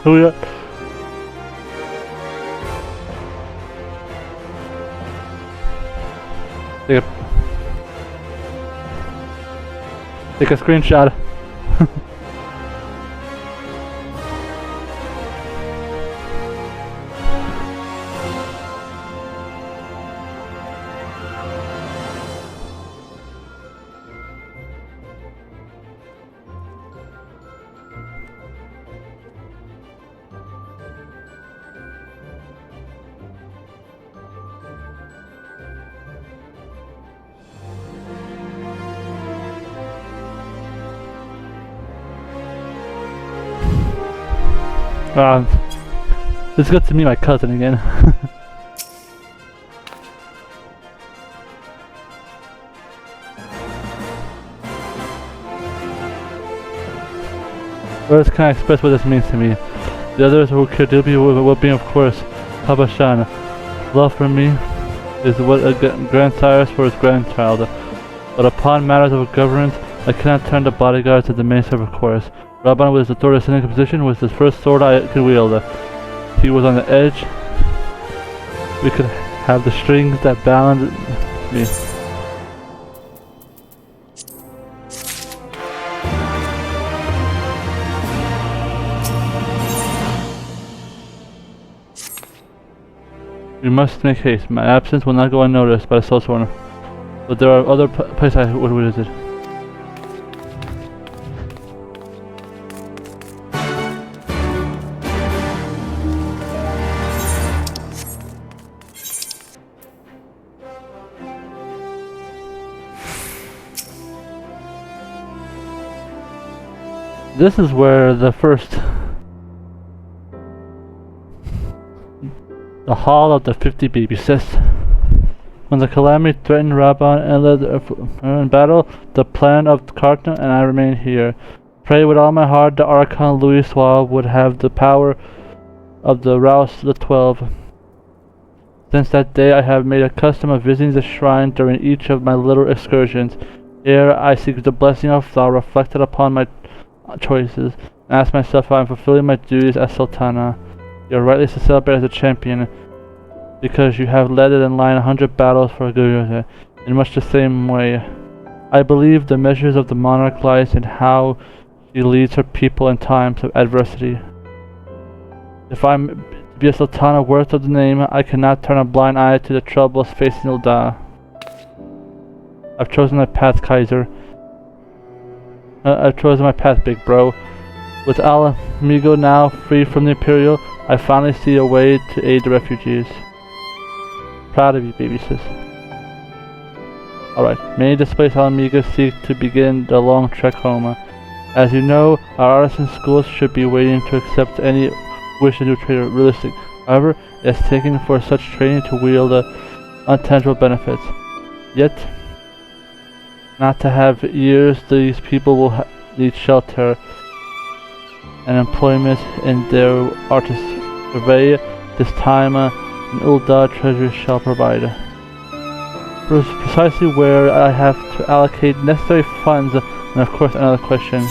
Oh, yeah. Take a screenshot. It's good to meet my cousin again. Words can't express what this means to me. The others who care deeply will be, of course, Papa Shan. Love for me is what a grandsire is for his grandchild. But upon matters of governance, I cannot turn the bodyguards to the main servant, of course. Rabban, with his authority in position, was the first sword I could wield. He was on the edge. We could have the strings that bound me. We must make haste. My absence will not go unnoticed by the Soulsworn. But there are other places I would visit. This is where the Hall of the 50 Baby Sis. When the calamity threatened Rabban and led in battle, the plan of Kartna and I remained here. Pray with all my heart the Archon Lyse would have the power of the Rouse the 12. Since that day I have made a custom of visiting the shrine during each of my little excursions. Here I seek the blessing of Thar reflected upon my choices, and ask myself if I am fulfilling my duties as Sultana. You are rightly to celebrate as a champion, because you have led it in line 100 battles for a good reason, in much the same way. I believe the measures of the monarch lies in how she leads her people in times of adversity. If I am to be a Sultana worth of the name, I cannot turn a blind eye to the troubles facing Ul'dah. I've chosen my path, Kaiser. I've chosen my path, big bro. With Alamigo now free from the Imperial, I finally see a way to aid the refugees. Proud of you, baby sis. Alright, many displaced Alamigo seek to begin the long trek home. As you know, our artisan schools should be waiting to accept any wish to do trade realistic. However, it has taken for such training to wield untangible benefits. Yet, not to have years, these people will need shelter and employment in their artist survey. This time, an Ul'dah treasure shall provide. Precisely where I have to allocate necessary funds, and of course another question.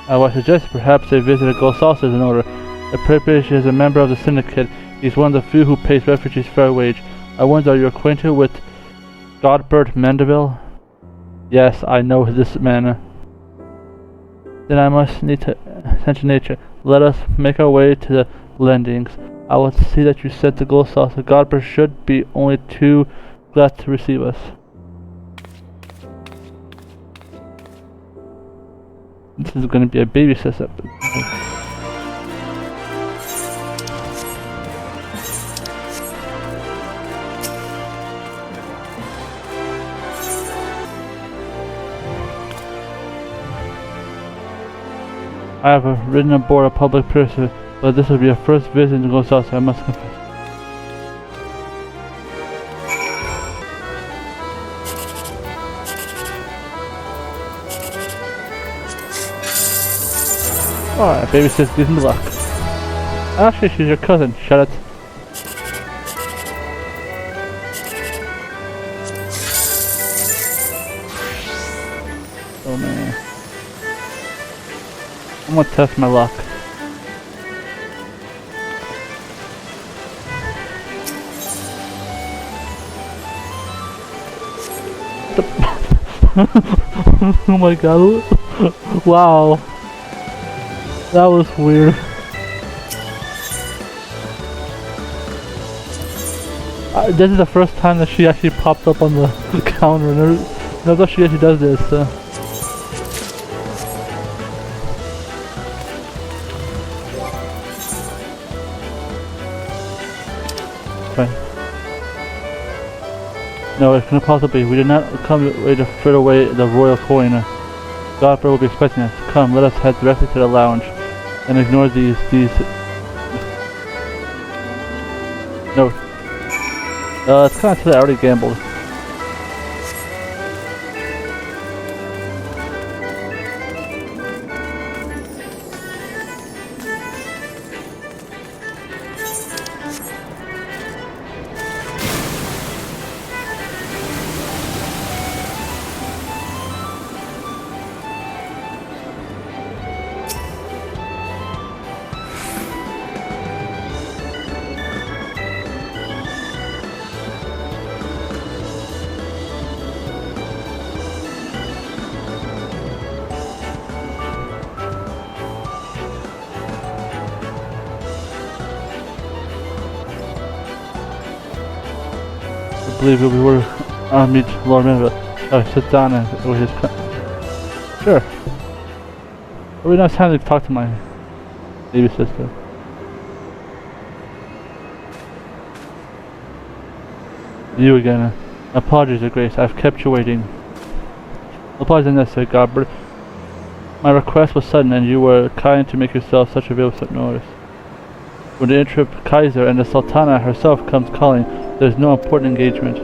I would suggest perhaps a visit to Gossalsa is in order. Appropriation is a member of the Syndicate. He's one of the few who pays refugees fair wage. I wonder, are you acquainted with Godbert Mandeville? Yes, I know this man. Then I must need to attend to nature. Let us make our way to the landings. I will see that you set the Gossalsa. Godbert should be only too glad to receive us. This is going to be a baby setup. I have ridden aboard a public person, but this will be a first visit to Gossalsa, I must confess. Alright, baby sis, give me luck. Actually, she's your cousin, shut it. Oh man. I'm gonna test my luck. Oh my god. Wow. That was weird. This is the first time that she actually popped up on the counter. I thought she actually does this. fine. No, it couldn't possibly. We did not come ready to fritter away the royal coin. Godfrey will be expecting us. Come, let us head directly to the lounge and ignore these. No. It's kind of silly. I already gambled. I believe we were meet Lord Manville. Sit down and with his sure. It would be nice time to talk to my baby sister. You again. Apologies, Your Grace. I've kept you waiting. Apologies are necessary, Godfrey. My request was sudden, and you were kind to make yourself such a vicious notice. When the intrepid Kaiser and the Sultana herself comes calling, there is no important engagement.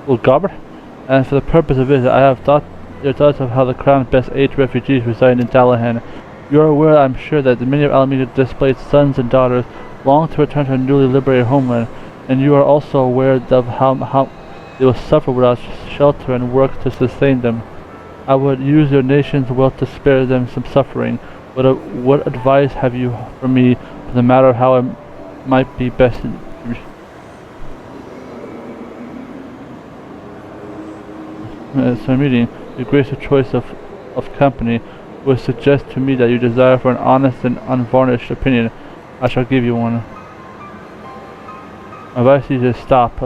Well, Godfrey, and for the purpose of visit, I have thought your thoughts of how the crown best aids refugees residing in Dalahan. You are aware, I'm sure, that many of Alamigo's displaced sons and daughters long to return to a newly liberated homeland, and you are also aware of how they will suffer without shelter and work to sustain them. I would use your nation's wealth to spare them some suffering. What advice have you for me for the matter of how it might be best? So meeting, your gracious choice of company would suggest to me that you desire for an honest and unvarnished opinion. I shall give you one. My advice to you is stop.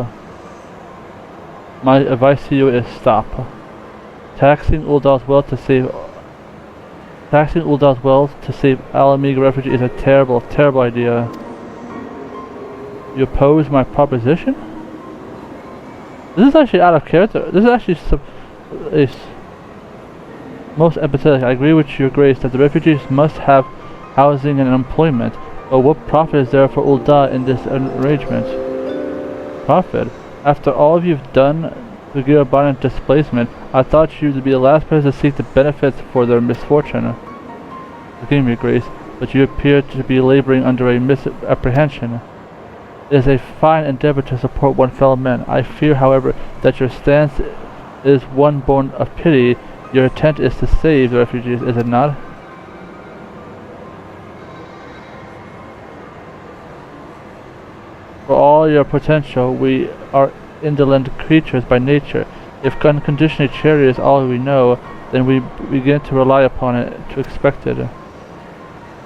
My advice to you is stop. Taxing Uldal's wealth to save Alamigo refugees is a terrible, terrible idea. You oppose my proposition? This is actually out of character. This is actually most empathetic. I agree with Your Grace that the refugees must have housing and employment. But what profit is there for Uldal in this arrangement? Profit? After all you've done to give abundant displacement, I thought you to be the last person to seek the benefits for their misfortune. Forgive me, Your Grace, but you appear to be laboring under a misapprehension. It is a fine endeavor to support one fellow man. I fear, however, that your stance is one born of pity. Your intent is to save the refugees, is it not? For all your potential, we are indolent creatures by nature. If unconditionally charity is all we know, then we begin to rely upon it, to expect it.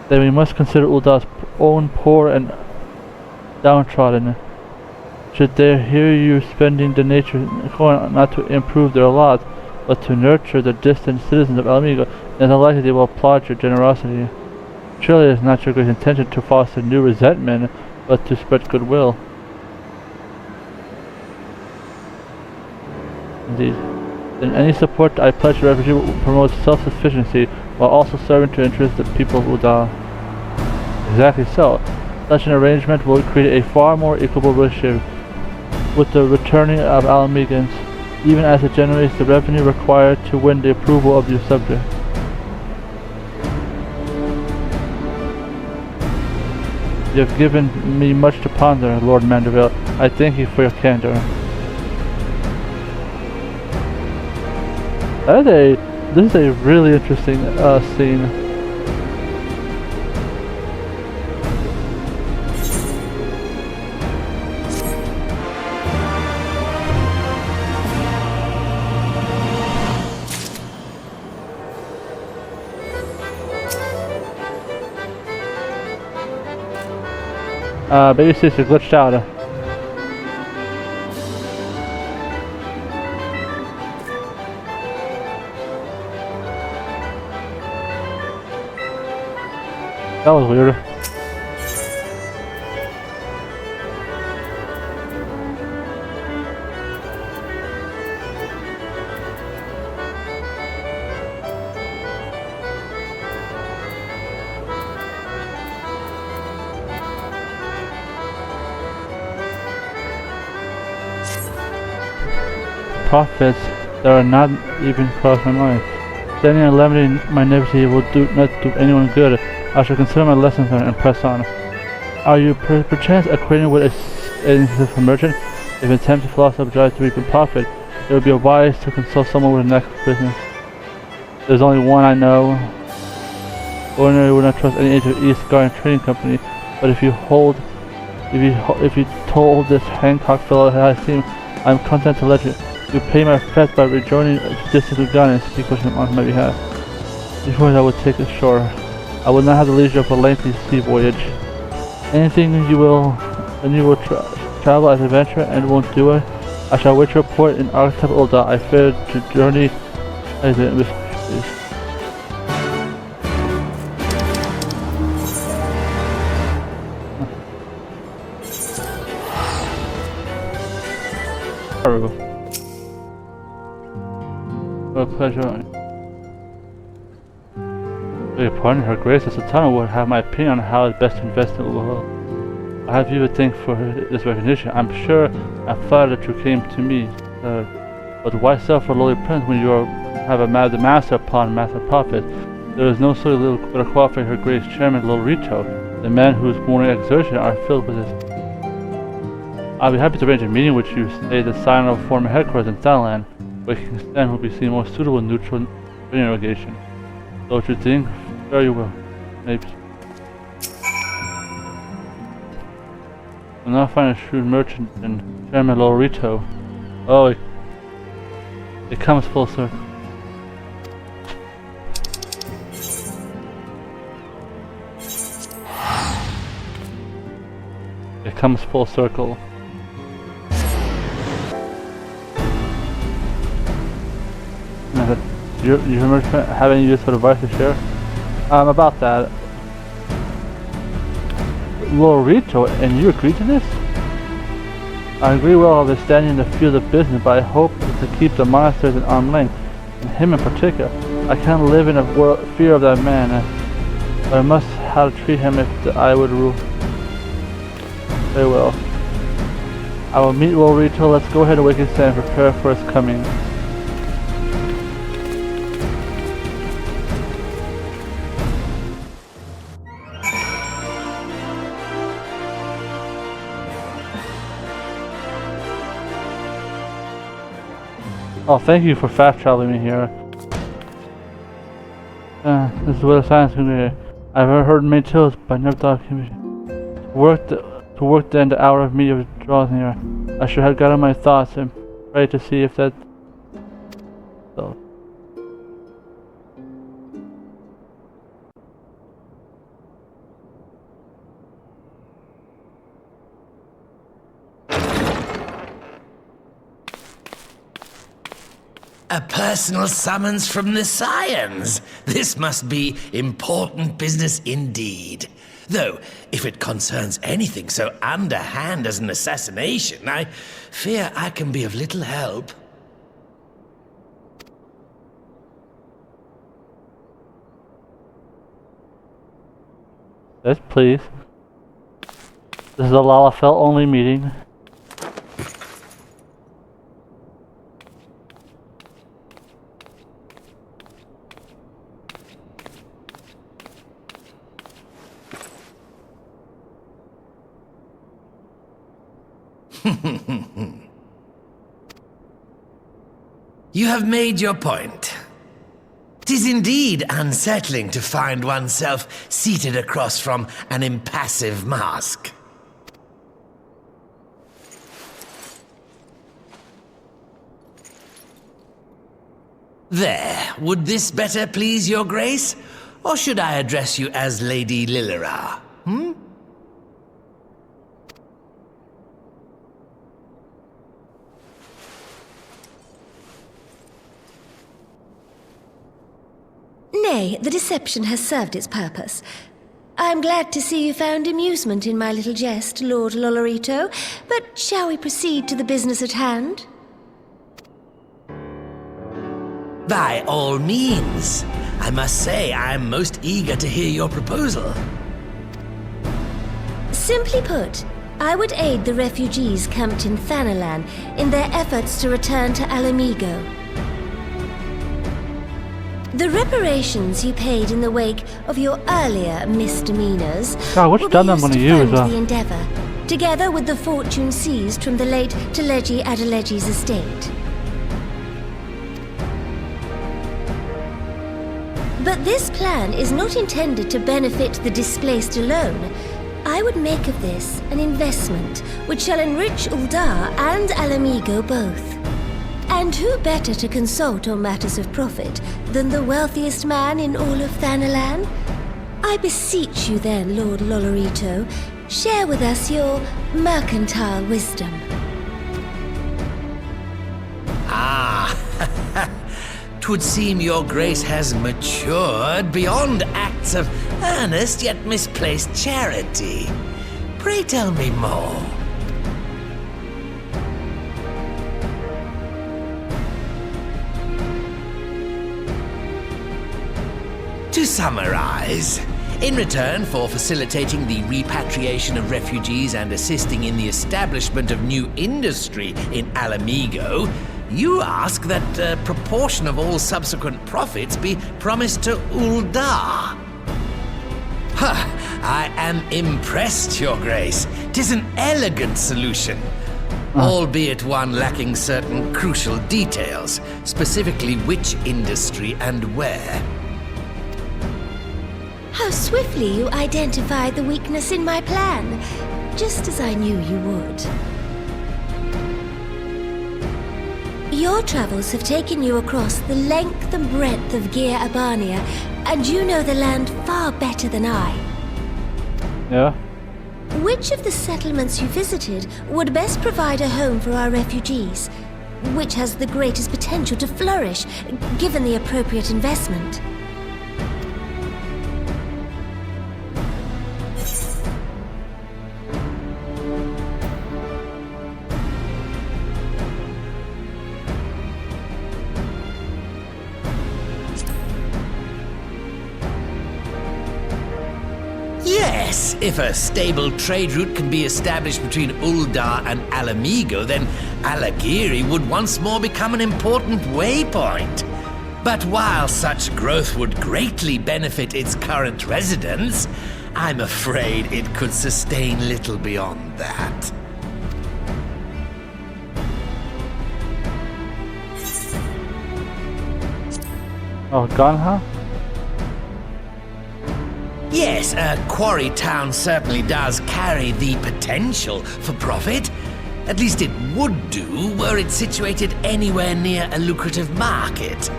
Then we must consider Uldal's own poor and downtrodden. Should they hear you spending the nature coin not to improve their lot, but to nurture the distant citizens of Alamigo, then likely they will applaud your generosity. Surely it is not your great intention to foster new resentment, but to spread goodwill. Indeed. Then any support I pledge to refugee will promote self-sufficiency, while also serving to interest the people of Uldal. Exactly so. Such an arrangement will create a far more equitable relationship with the returning of Alamigans, even as it generates the revenue required to win the approval of your subject. You have given me much to ponder, Lord Mandeville. I thank you for your candor. This is a really interesting scene. Baby sister glitched out. That was weird. Prophets that are not even crossed my mind. Standing and limiting my naivety will not do anyone good. I shall consider my lessons learned and press on. Are you perchance acquainted with a merchant? If attempts to philosophize to reap a profit, it would be wise to consult someone with a knack of business. There's only one I know. Ordinarily would not trust any agent of East Garden Trading Company, but if you told this Hancock fellow how I seem, I am content to let you pay my fat by rejoining distance with Ghana and speak with him on my behalf. Before I would take ashore, I would not have the leisure of a lengthy sea voyage. Anything you will travel as adventure and won't do it, I shall wait your report in Archetype Ulda. I fear to journey as it with a pleasure. Pardon, Her Grace the Sultana would have my opinion on how it's best to invest in the world. I have you to thank for this recognition. I'm sure I'm flattered that you came to me, but why sell for lowly prince when you have the master upon master profit? There is no so little better qualifying Her Grace Chairman Lorito, the man whose morning exertion are filled with this. I'll be happy to arrange a meeting with you, say the sign of former headquarters in Thailand, where King Stan will be seen more suitable neutral irrigation. So what you think? Very well. Maybe. We'll now find a shrewd merchant in Chairman Lorito. Oh, it comes full circle. It comes full circle. Do you have any useful advice to share? About that. Lorito, and you agree to this? I agree well understanding the field of business, but I hope to keep the monasteries at arm's length, and him in particular. I can't live in fear of that man, but I must how to treat him if I would rule. Very well. I will meet Lorito. Let's go ahead and wake his stand and prepare for his coming. Oh, thank you for fast traveling me here. This is where the science can be. I've heard many tales, but I never thought it could be. To work then the hour of media draws near. I should have gathered my thoughts and pray to see if that. So. A personal summons from the Scions. This must be important business indeed. Though, if it concerns anything so underhand as an assassination, I fear I can be of little help. Yes, please. This is a Lalafell only meeting. You have made your point. 'Tis indeed unsettling to find oneself seated across from an impassive mask. There, would this better please your grace? Or should I address you as Lady Lilira? Nay, the deception has served its purpose. I'm glad to see you found amusement in my little jest, Lord Lolorito, but shall we proceed to the business at hand? By all means. I must say, I'm most eager to hear your proposal. Simply put, I would aid the refugees camped in Thanalan in their efforts to return to Alamigo. The reparations you paid in the wake of your earlier misdemeanors God, which will gun be I'm used gonna to use, fund the endeavor, together with the fortune seized from the late Teleji Adeleji's estate. But this plan is not intended to benefit the displaced alone. I would make of this an investment which shall enrich Uldar and Alamigo both. And who better to consult on matters of profit than the wealthiest man in all of Thanalan? I beseech you then, Lord Lolorito, share with us your mercantile wisdom. Ah, 'twould seem your grace has matured beyond acts of earnest yet misplaced charity. Pray tell me more. To summarize, in return for facilitating the repatriation of refugees and assisting in the establishment of new industry in Alamigo, you ask that a proportion of all subsequent profits be promised to Uldar. I am impressed, Your Grace. 'Tis an elegant solution, albeit one lacking certain crucial details, specifically which industry and where. How swiftly you identified the weakness in my plan, just as I knew you would. Your travels have taken you across the length and breadth of Gir Abania, and you know the land far better than I. Yeah. Which of the settlements you visited would best provide a home for our refugees? Which has the greatest potential to flourish, given the appropriate investment? Yes, if a stable trade route can be established between Uldar and Alamigo, then Alagiri would once more become an important waypoint. But while such growth would greatly benefit its current residents, I'm afraid it could sustain little beyond that. Oh, gun, huh? Yes, a quarry town certainly does carry the potential for profit. At least it would do were it situated anywhere near a lucrative market.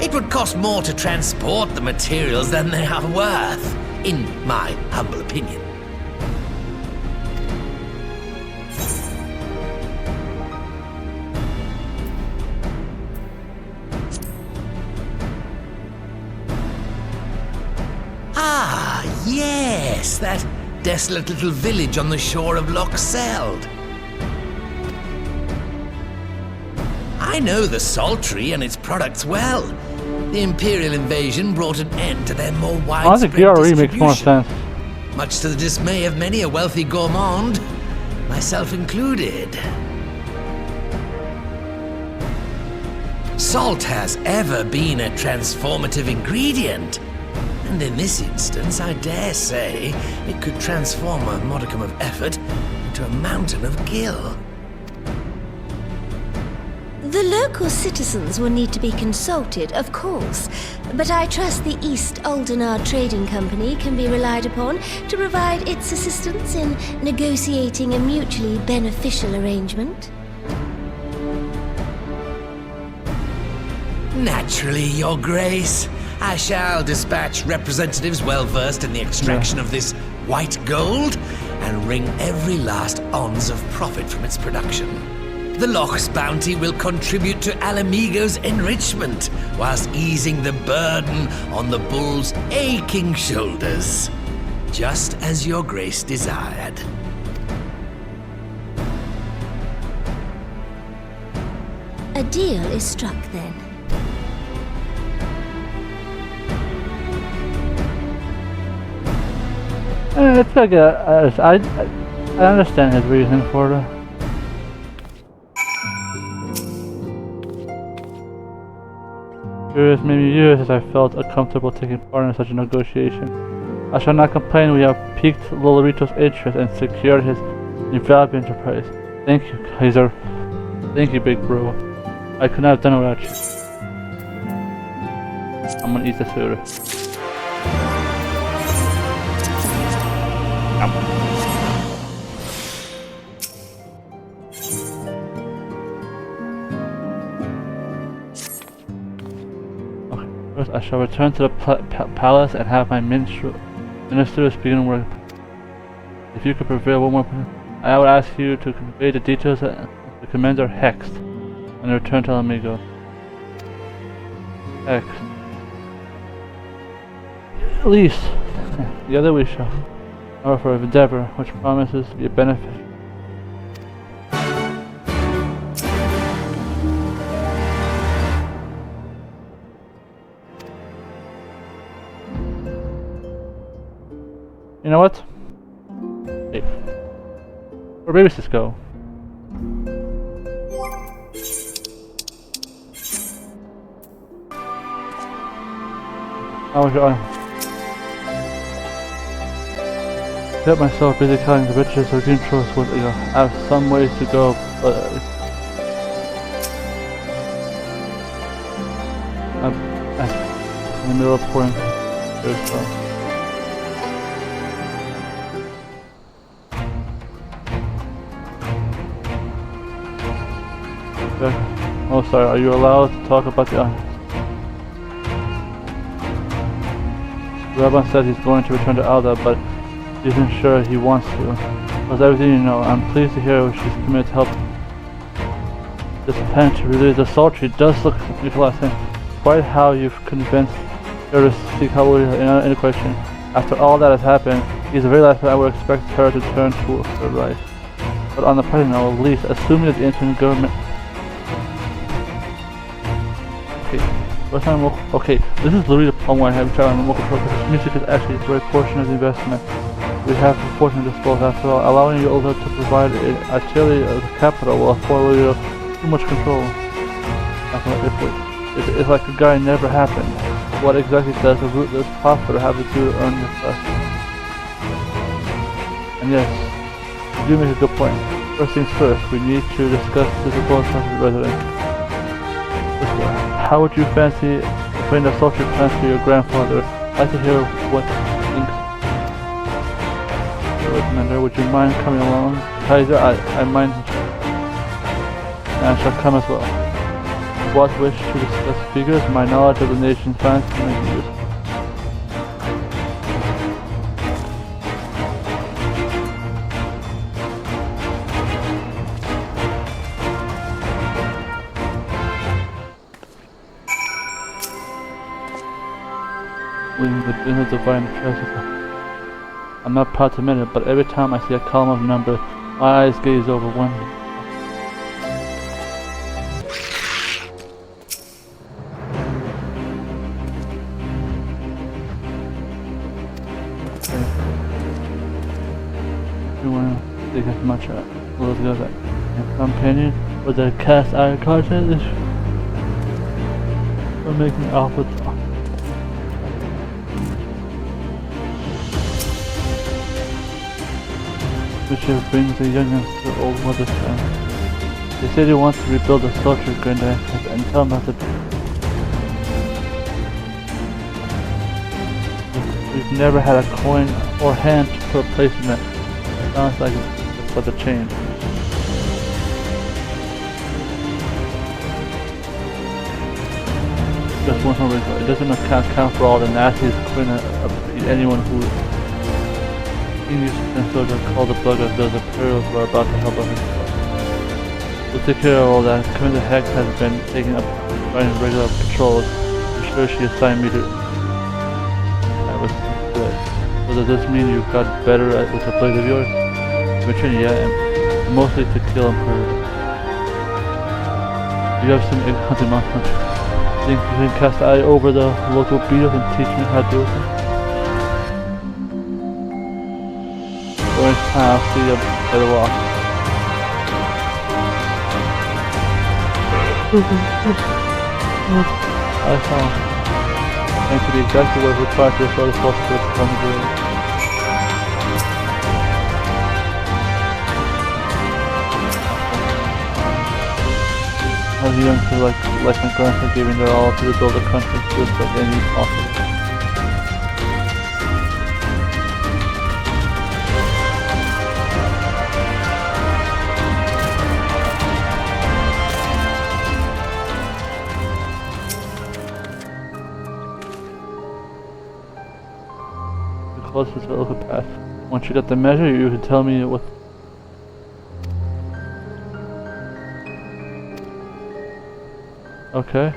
It would cost more to transport the materials than they are worth, in my humble opinion. Ah, yes, that desolate little village on the shore of Loch Seld. I know the Saltry and its products well. The Imperial invasion brought an end to their more widespread I think makes more sense. much to the dismay of many a wealthy gourmand, myself included. Salt has ever been a transformative ingredient. And in this instance, I dare say, it could transform a modicum of effort into a mountain of gil. The local citizens will need to be consulted, of course, but I trust the East Aldenar Trading Company can be relied upon to provide its assistance in negotiating a mutually beneficial arrangement. Naturally, Your Grace. I shall dispatch representatives well versed in the extraction of this white gold and wring every last ons of profit from its production. The Loch's bounty will contribute to Alamigo's enrichment, whilst easing the burden on the bull's aching shoulders. just as your grace desired. A deal is struck then. It's like I understand his reason for it. Curious, maybe years as I felt uncomfortable taking part in such a negotiation. I shall not complain. We have piqued Lolorito's interest and secured his invaluable enterprise. Thank you, Kaiser. Thank you, big bro. I could not have done it without you. I'm gonna eat this food. Okay, first I shall return to the palace and have my ministers begin work. If you could prevail one more, I would ask you to convey the details to Commander Hex and return to Alamigo. Hex. Lyse. Together we shall offer an endeavor which promises to be a benefit. You know what? Hey. Where baby sis go? How was your eye? Get myself busy counting the riches of Green Trust with I have some ways to go, but I'm in the middle of pouring stuff. Oh, sorry, are you allowed to talk about the island? Rabban says he's going to return to Alda, but he isn't sure he wants to. Because everything you know, I'm pleased to hear she's committed to help. This pen to relieve the sultry does look like last thing. Quite how you've convinced her to seek hallelujah in a question. After all that has happened, he's the very last I would expect her to turn to her right. But on the present note, at least, assuming that the interim government. Okay, this is literally the problem I have tried on the local program. Music is actually the right portion of the investment. We have the fortune to dispose after all. Allowing you to provide artillery as a capital will afford you too much control. If like a guy never happened, what exactly does a rootless profiter have to do to earn your trust? And yes, you do make a good point. First things first, we need to discuss the proposal of the residents. How would you fancy putting the sultry plans for your grandfather? I'd like to hear what he thinks. Commander, would you mind coming along? Kaiser, I mind, and I shall come as well. What wish to discuss figures? My knowledge of the nation's plans can make use. The business divine treasure. I'm not proud to admit it, but every time I see a column of numbers, my eyes gaze over one. You want to take as much let's go that. And companion with the cast iron content is for making alpha talk. Which brings the youngest to old mother's family. They say they want to rebuild the sultry granddad and tell them about We've never had a coin or hand to put a place in it. It sounds like it's but a change. Just one more reason. It doesn't account for all the nastiest coin of anyone who and soldier called the plug of those Imperials who are about to help us. We'll take care of all that. Commander Hex has been taking up running regular patrols. I'm sure she assigned me to. That was good. So does this mean you got better at with the blade of yours? Richard, yeah, and mostly to kill him for... You have some hunting monsters. Think you can cast the eye over the local beetles and teach me how to do it? Or I'll see you by the wall. I found. And to be exactly what required to restore the source of the blade. How he went to like my grandpa giving their all to rebuild the country just like any possible. The closest to the path. Once you get the measure, you can tell me what. Okay.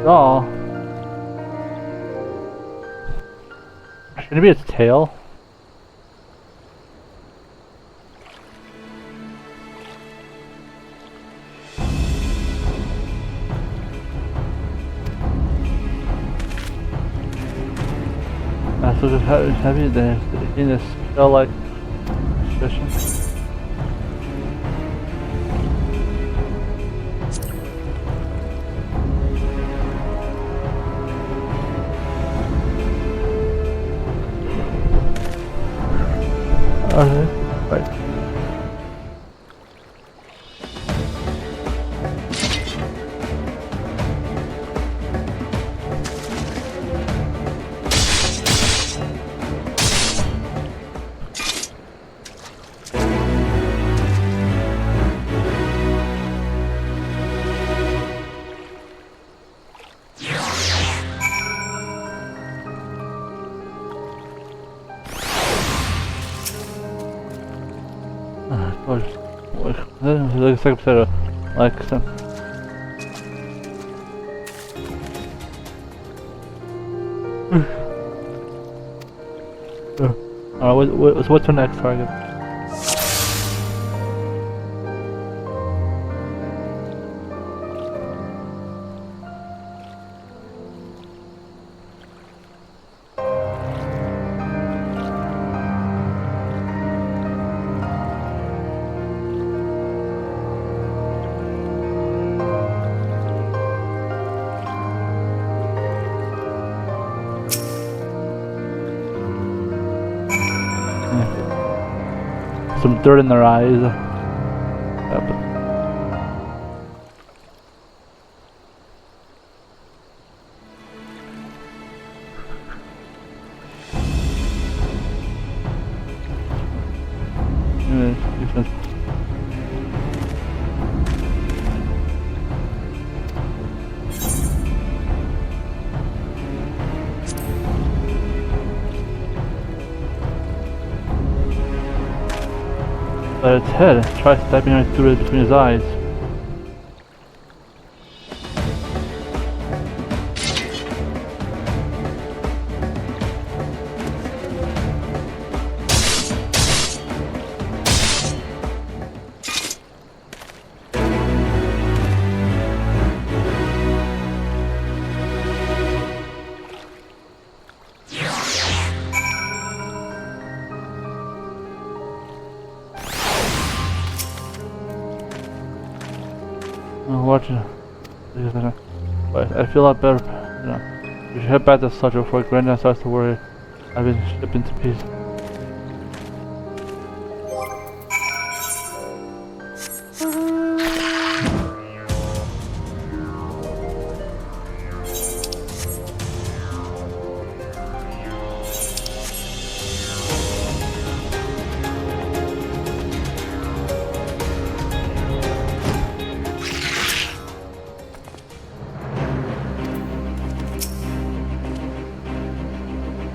Oh. Shouldn't it be its tail? So just heavy there in a spell-like position. Okay, right. Like some. Alright, what's our next target? Some dirt in their eyes. At its head, try stabbing right through it between his eyes. But I feel a lot better. You know, we should head back to Sudge before Granddad starts to worry I've been shipped into pieces.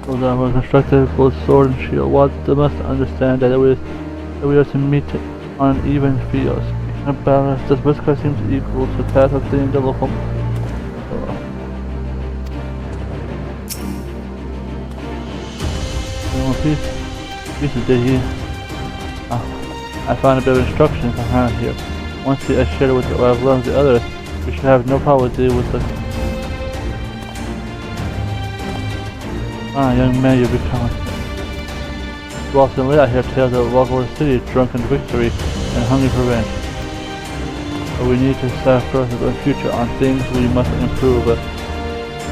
Those that were constructed both sword and shield. What they must understand that we are to meet on an even field. Speaking of balance, this risk seems equal to that of the local. Piece of day. I found a bit of instructions behind here. Once I share it with what I've learned with the others, we should have no problem dealing with the young man you've become. You often lay out here tales of walk over the city, drunken victory, and hungry for revenge. But we need to start first in the future on things we must improve.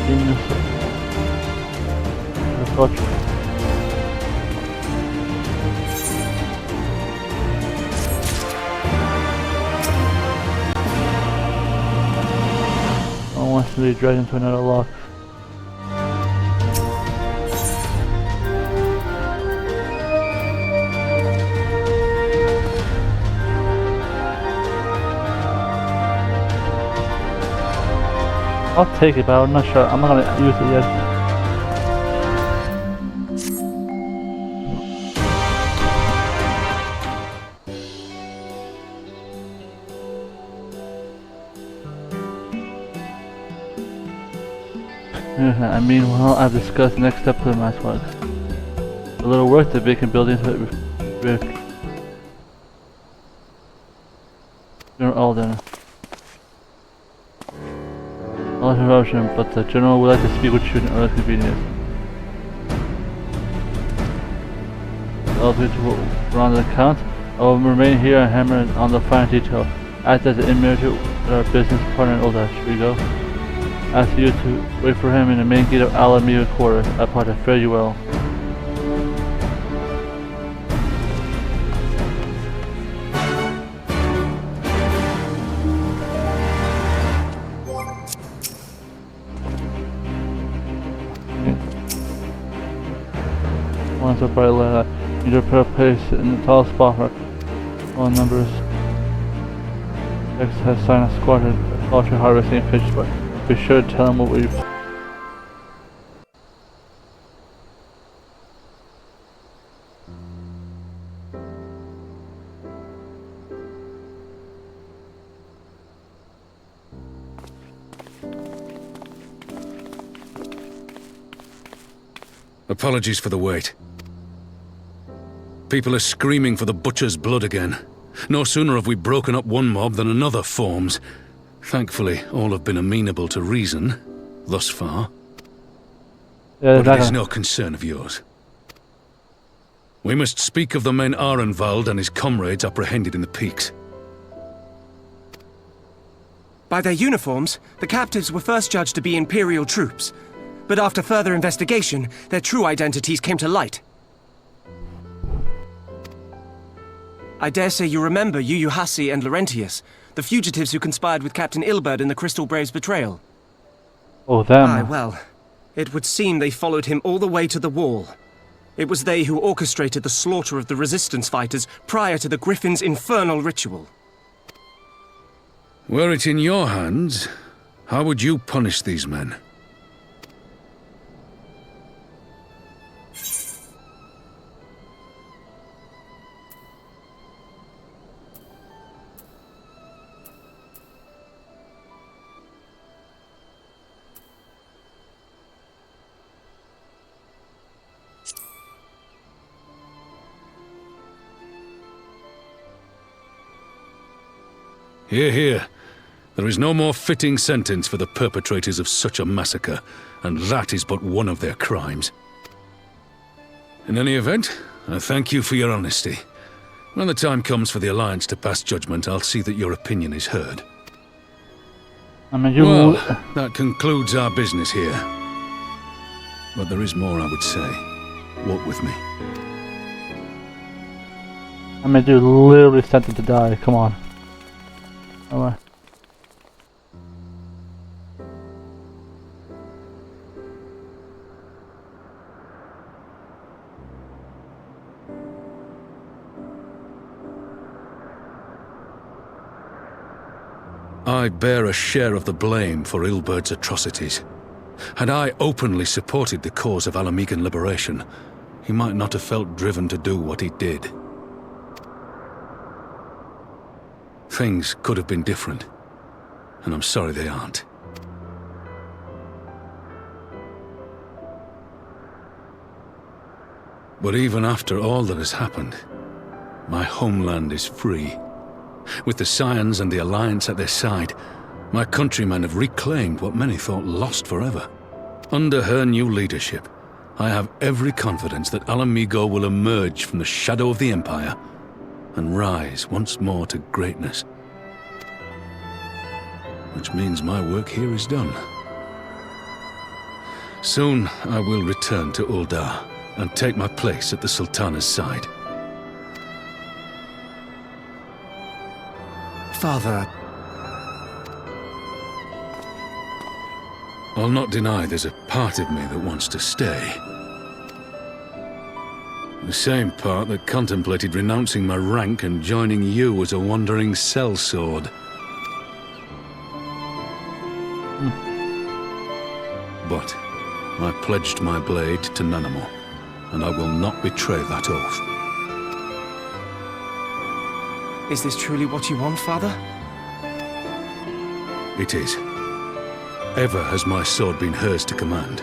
Things the culture. Wants to be dragged into another lock. I'll take it, but I'm not sure. I'm not gonna use it yet. I mean, well, I've discussed the next step of my work. A little work that we can build into it. You're all done. No interruption, but the general would like to speak with you in early convenience. I'll do to run the count. I will remain here and hammer on the fine detail. Act as an intermediary with our business partner in Olda. Should we go? Ask you to wait for him in the main gate of Alameda Quarter. I part to fare you well. Once a bright light, you need to put a place in the tall spot for all numbers. X has signed a squadron of culture harvesting fish, but be sure to tell him what we've. Apologies for the wait. People are screaming for the butcher's blood again. No sooner have we broken up one mob than another forms. Thankfully, all have been amenable to reason, thus far. But it is no concern of yours. We must speak of the men Arenvald and his comrades apprehended in the peaks. By their uniforms, the captives were first judged to be Imperial troops. But after further investigation, their true identities came to light. I dare say you remember Yuyuhasi and Laurentius, the fugitives who conspired with Captain Ilberd in the Crystal Brave's betrayal. Oh, them. Aye, well, it would seem they followed him all the way to the wall. It was they who orchestrated the slaughter of the resistance fighters prior to the Griffin's infernal ritual. Were it in your hands, how would you punish these men? Hear, hear. There is no more fitting sentence for the perpetrators of such a massacre, and that is but one of their crimes. In any event, I thank you for your honesty. When the time comes for the Alliance to pass judgment, I'll see that your opinion is heard. Well, that concludes our business here. But there is more I would say. Walk with me. I mean, dude, literally sent him to die. Come on. Oh, I bear a share of the blame for Ilberd's atrocities. Had I openly supported the cause of Alamegan liberation, he might not have felt driven to do what he did. Things could have been different, and I'm sorry they aren't. But even after all that has happened, my homeland is free. With the Scions and the Alliance at their side, my countrymen have reclaimed what many thought lost forever. Under her new leadership, I have every confidence that Alamigo will emerge from the shadow of the Empire and rise once more to greatness. Which means my work here is done. Soon I will return to Uldar and take my place at the Sultana's side. Father... I'll not deny there's a part of me that wants to stay. The same part that contemplated renouncing my rank and joining you as a wandering sellsword. But I pledged my blade to Nanamo, and I will not betray that oath. Is this truly what you want, Father? It is. Ever has my sword been hers to command,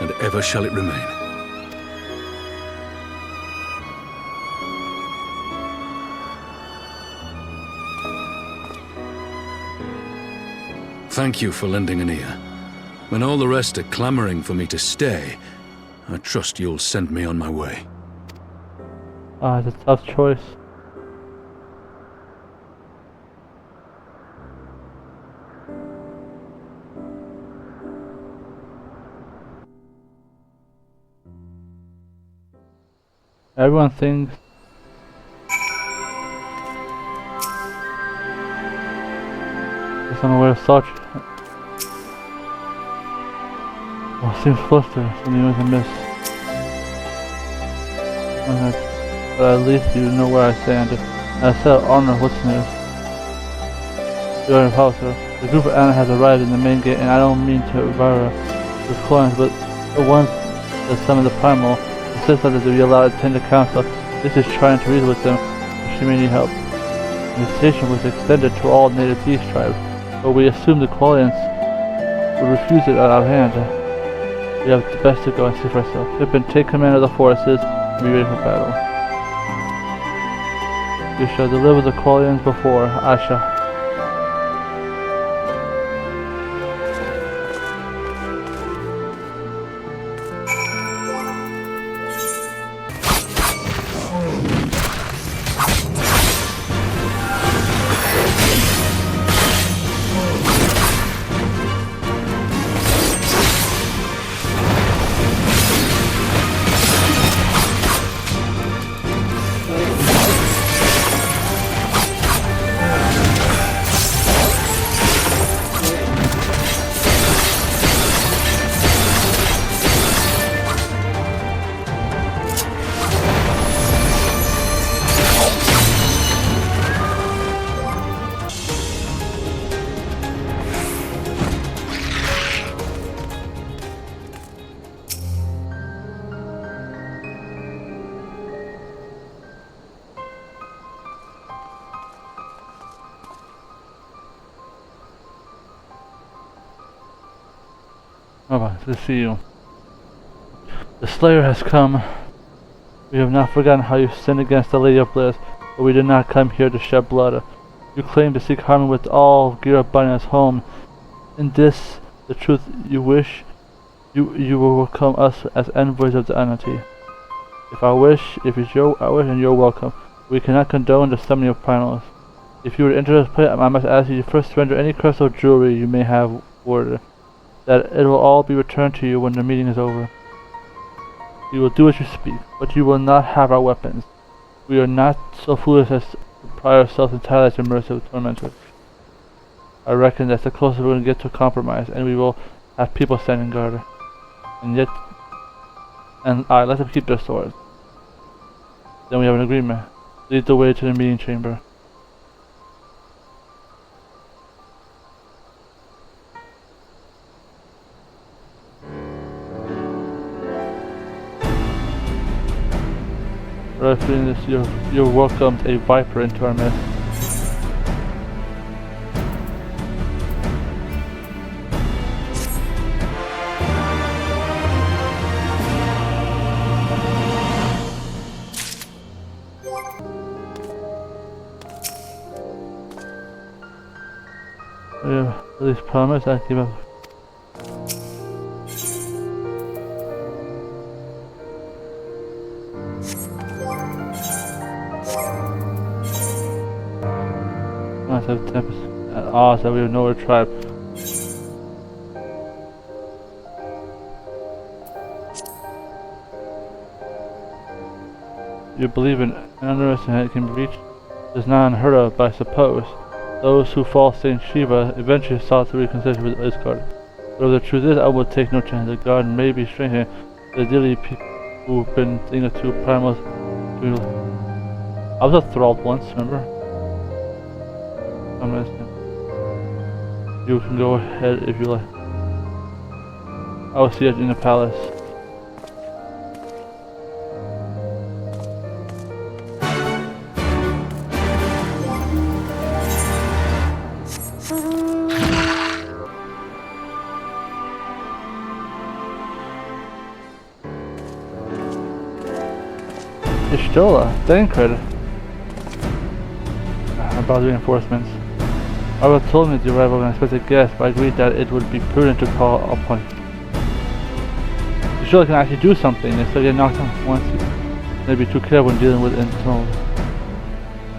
and ever shall it remain. Thank you for lending an ear. When all the rest are clamoring for me to stay, I trust you'll send me on my way. It's a tough choice. Everyone thinks it's unaware of such. Oh, seems flustered, something was amiss. But at least you know where I stand. I said honor listeners. You are in house, sir. The group of Anna has arrived in the main gate, and I don't mean to Ivara with coins, but the ones that summon the primal insist that they be allowed to attend the council. This is trying to reason with them, but she may need help. The invitation was extended to all native Thieves tribes, but we assumed the Qualians would refuse it out of hand. We have the best to go and see for ourselves. Pippin, take command of the forces and be ready for battle. You shall deliver the Qualians before Asha. Bye-bye, good to see you. The Slayer has come. We have not forgotten how you sinned against the Lady of Bliss, but we did not come here to shed blood. You claim to seek harmony with all of Girabania's home. In this, the truth you wish, you will welcome us as envoys of the entity. If I wish, if it's your wish, and you're welcome. We cannot condone the summoning of primals. If you were to enter this place, I must ask you to first surrender any crystal jewelry you may have ordered. That it will all be returned to you when the meeting is over. You will do as you speak, but you will not have our weapons. We are not so foolish as to pry ourselves entirely at the mercy of the tormentors. I reckon that's the closest we're going to get to a compromise, and we will have people standing guard. And I let them keep their swords. Then we have an agreement. Lead the way to the meeting chamber. Without feeling this, you're welcomed a viper into our midst. Yeah, at least promise I give up. Must have tempest at odds that we have no tribe. You believe an underestimate can be reached is not unheard of, but I suppose those who fall Saint Shiva eventually sought to reconcile with Isgard. But if the truth is, I will take no chance. The god may be strengthened. The daily people who've been thinking of two primals. I was a thralled once, remember? You can go ahead if you like. I will see you in the palace. Ishtola, Thancred. About reinforcements. I was told me the arrival of an unexpected guest, but I agreed that it would be prudent to call upon. Ishtola can actually do something instead of getting knocked out once. Maybe too careful when dealing with internal.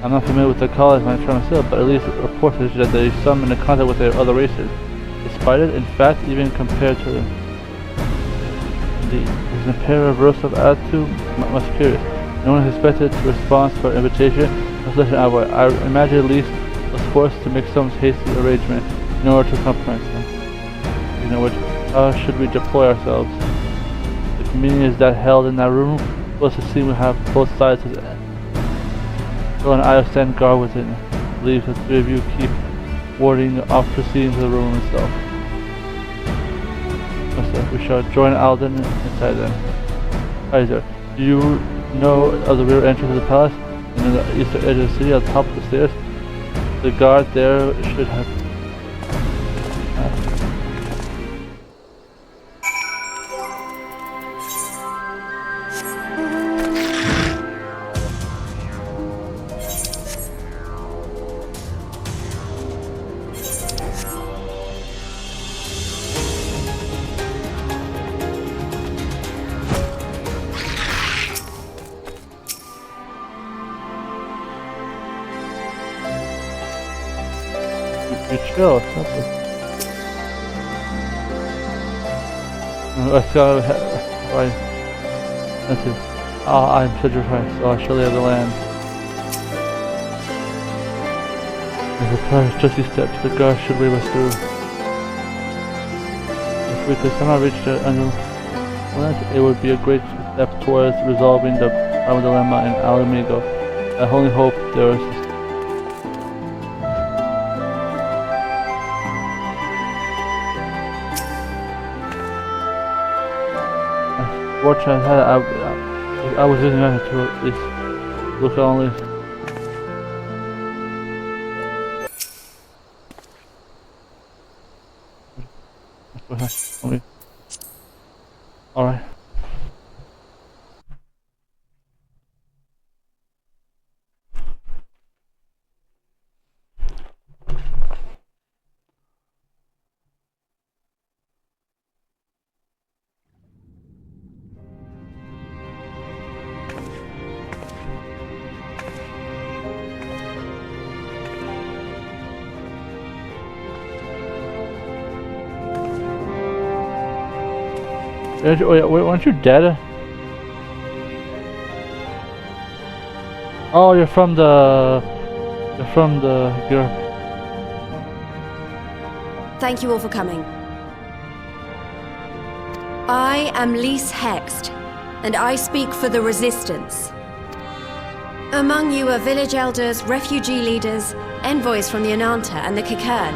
I'm not familiar with the college myself, but at least it reports that there is some in contact with their other races. Despite it, in fact, even compared to them. Indeed, his imperative reversal of attitude must be curious. No one is expected to respond to our invitation. I imagine Lyse was forced to make some hasty arrangement in order to compromise them. You know what? How should we deploy ourselves? The meeting is that held in that room. Plus, it seems we have both sides of it. So, and I stand guard within. Leave the three of you keep warding off proceedings of the room itself. We shall join Alden inside them. Kaiser, do you know of the rear entrance of the palace? And on the eastern edge of the city, at the top of the stairs, the guard there should have. Chill, something. Let's go. Right. That's it. I am such a price, so I surely have the land. As a price, just these steps, the guard should wave us through. If we could somehow reach the land, it would be a great step towards resolving the dilemma in Alamigo. I only hope there is. Fortunately, I was using that to at least look on Lyse. Alright. Wait, weren't you dead? Oh, you're from the Europe. Thank you all for coming. I am Lyse Hext, and I speak for the Resistance. Among you are village elders, refugee leaders, envoys from the Ananta and the Kenan.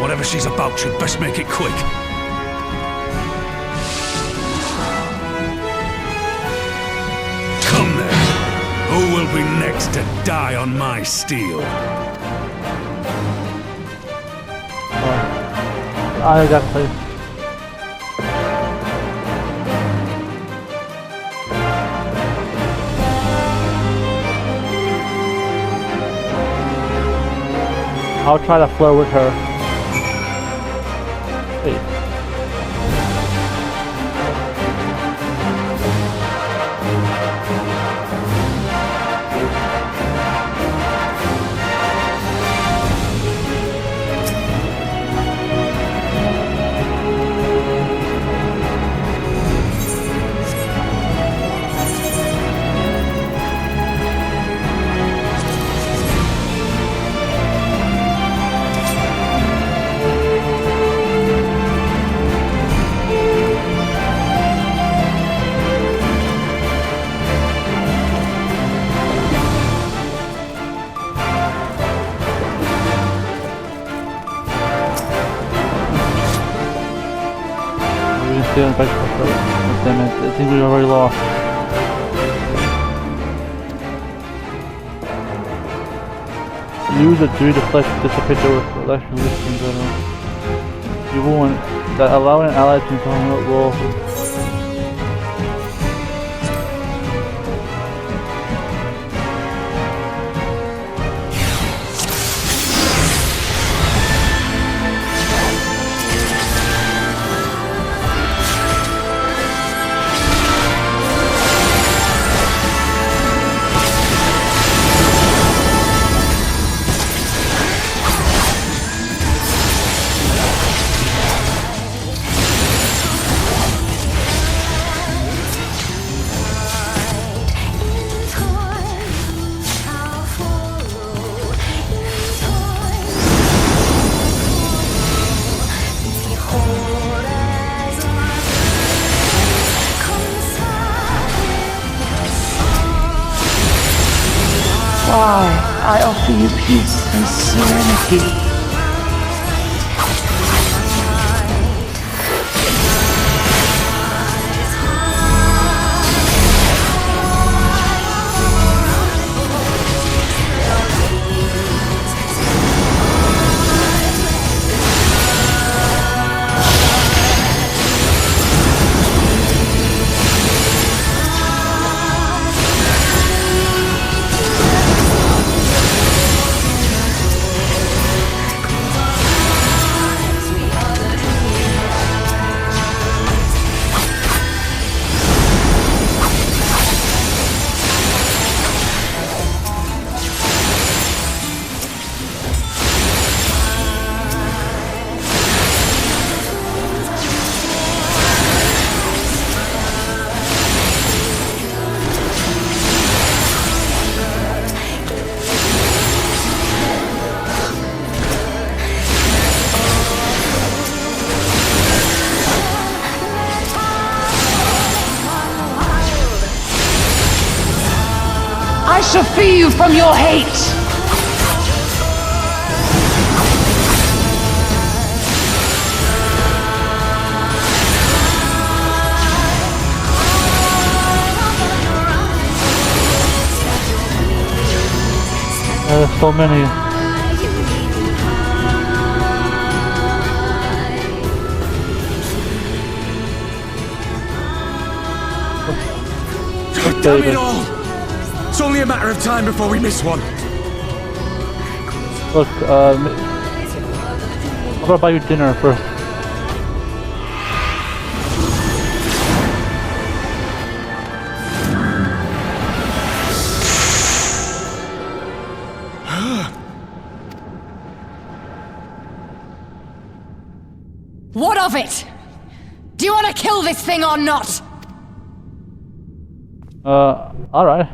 Whatever she's about, she'd best make it quick. Come then. Who will be next to die on my steel? I got to. I'll try to flirt with her. Hey. Damn it, I think we already lost. Use a tree to flex to dissipate the electric resistance. You won't. That allowing an ally to encounter will. I offer you peace and serenity. I shall free you from your hate! There's so many. Damn it all! It's only a matter of time before we miss one. Look, I'm gonna buy you dinner first. What of it? Do you want to kill this thing or not? Alright.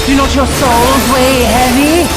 Do not your souls weigh heavy?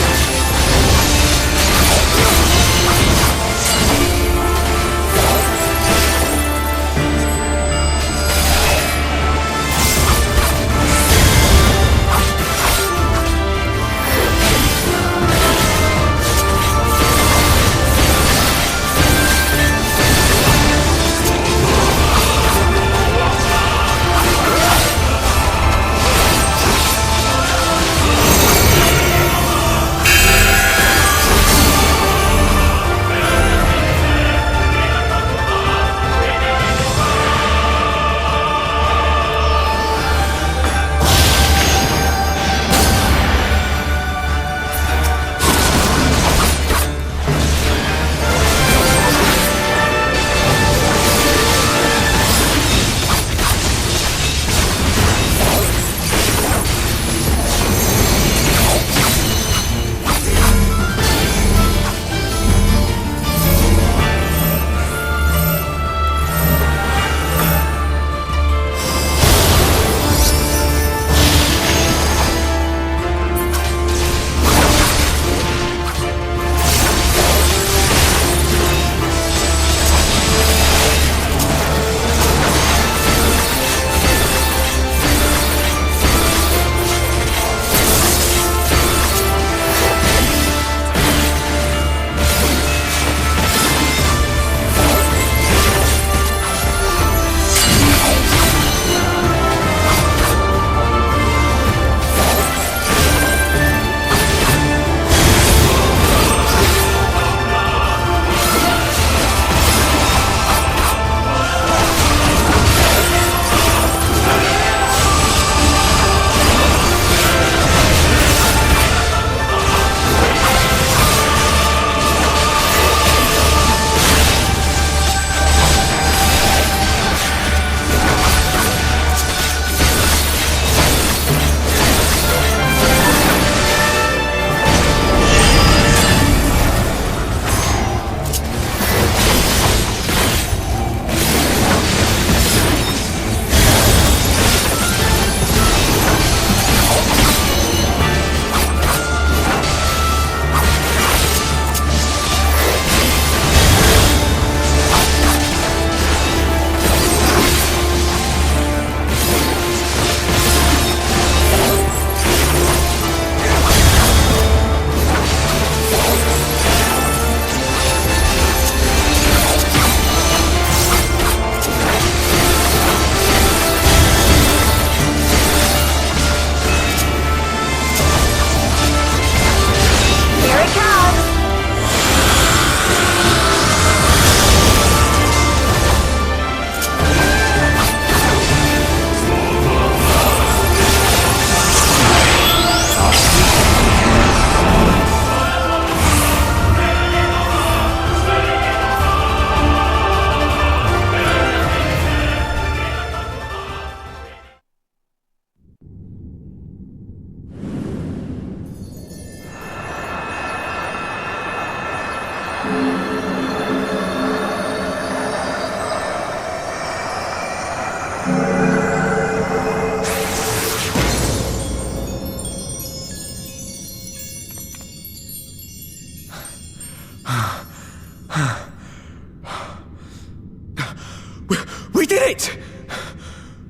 We did it!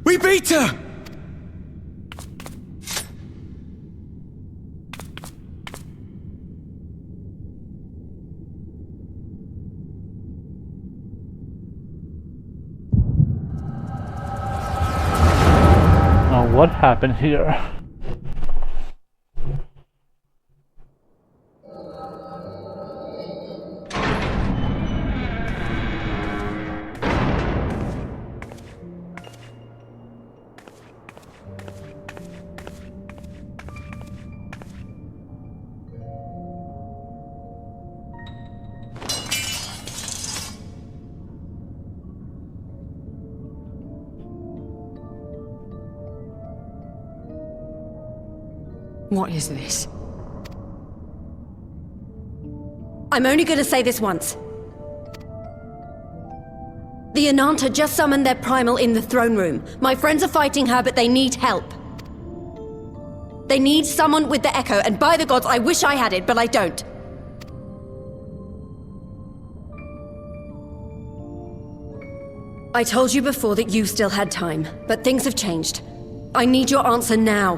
We beat her! Now what happened here? What is this? I'm only gonna say this once. The Ananta just summoned their primal in the throne room. My friends are fighting her, but they need help. They need someone with the Echo, and by the gods, I wish I had it, but I don't. I told you before that you still had time, but things have changed. I need your answer now.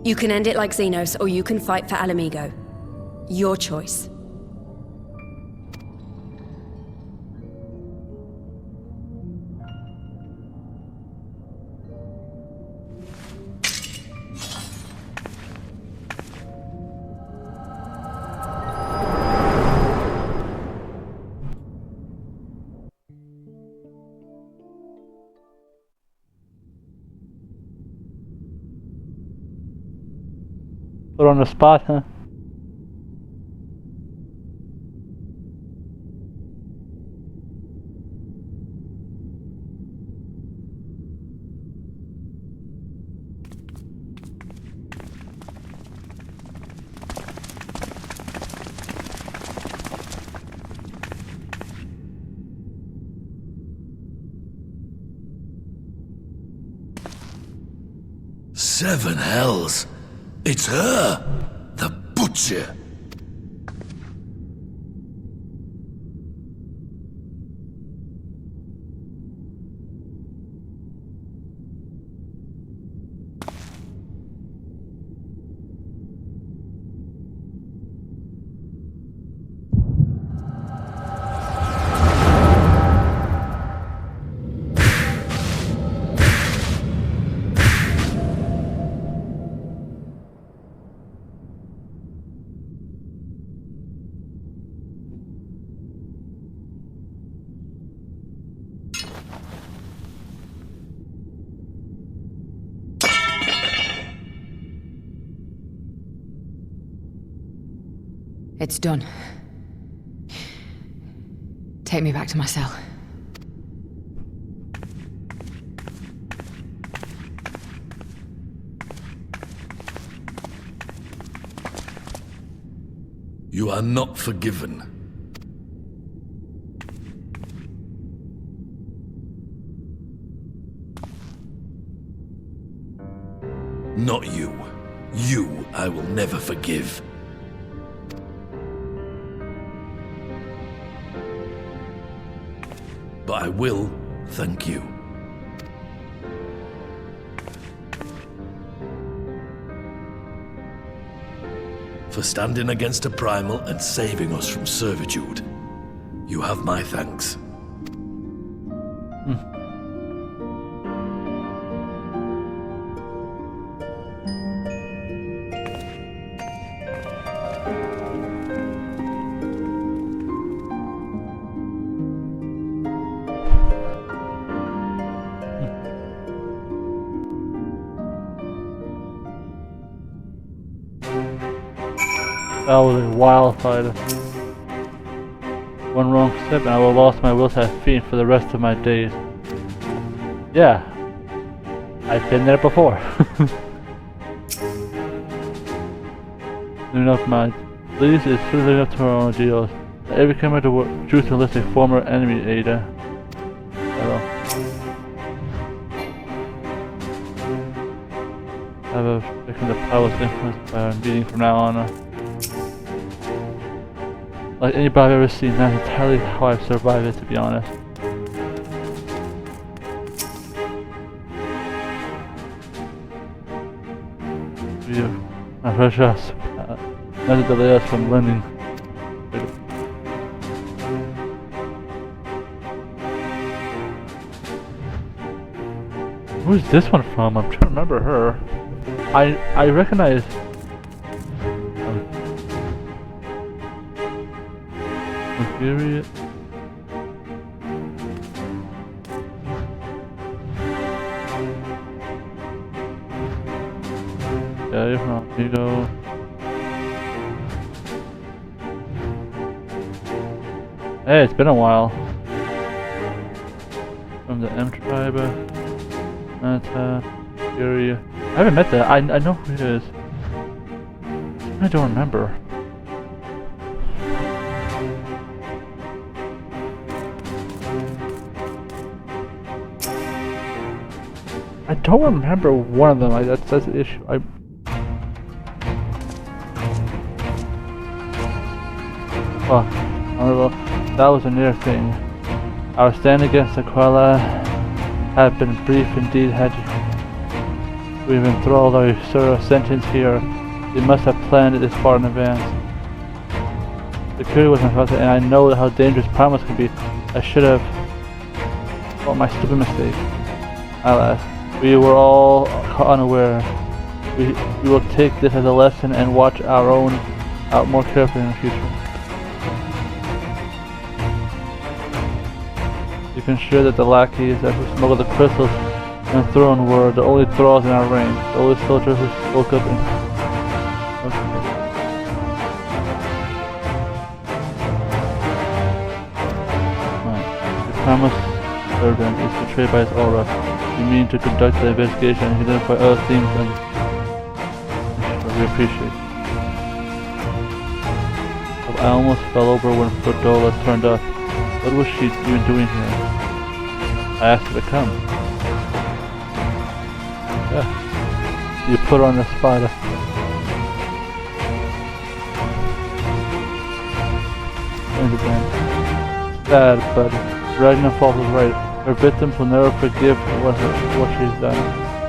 You can end it like Xenos, or you can fight for Alamigo. Your choice. Put on the spot, huh? Seven hells! It's her! The Butcher! It's done. Take me back to my cell. You are not forgiven. Not you. You I will never forgive. But I will thank you. For standing against a primal and saving us from servitude. You have my thanks. That was a wild fighter. One wrong step and I will have lost my will to have feet for the rest of my days. Yeah, I've been there before. Enough mind. Lyse is living up to her own ideals. Every coming to choose to enlist a former enemy Ada. I have a victim of powerless influence by our being from now on. Like anybody I've ever seen, that's entirely how I've survived it, to be honest. My precious, not to delay us from learning. Who's this one from? I'm trying to remember her. I recognize. Period. Yeah, you're from Namo. Hey, it's been a while. From the M tribe. Fury. I haven't met that. I know who it is. I don't remember. I don't remember one of them. That's the issue. Well, that was a near thing. Our stand against the Quella had been brief indeed. Had we enthralled our usurper sentence here, they must have planned it this far in advance. Security was my fault, and I know how dangerous promise can be. I should have... Well, my stupid mistake. Alas, we were all unaware. We will take this as a lesson and watch our own out more carefully in the future. You can ensure that the lackeys that who smuggled the crystals and the throne were the only thralls in our range, the only soldiers who spoke up and... Thomas Urban is betrayed by his aura. We mean to conduct the investigation and identify other things and we appreciate. I almost fell over when Frodola turned up. What was she even doing here? I asked her to come. Yeah. You put her on the spot. Sad, but Ragnar Falls was right. Her victims will never forgive what she's done.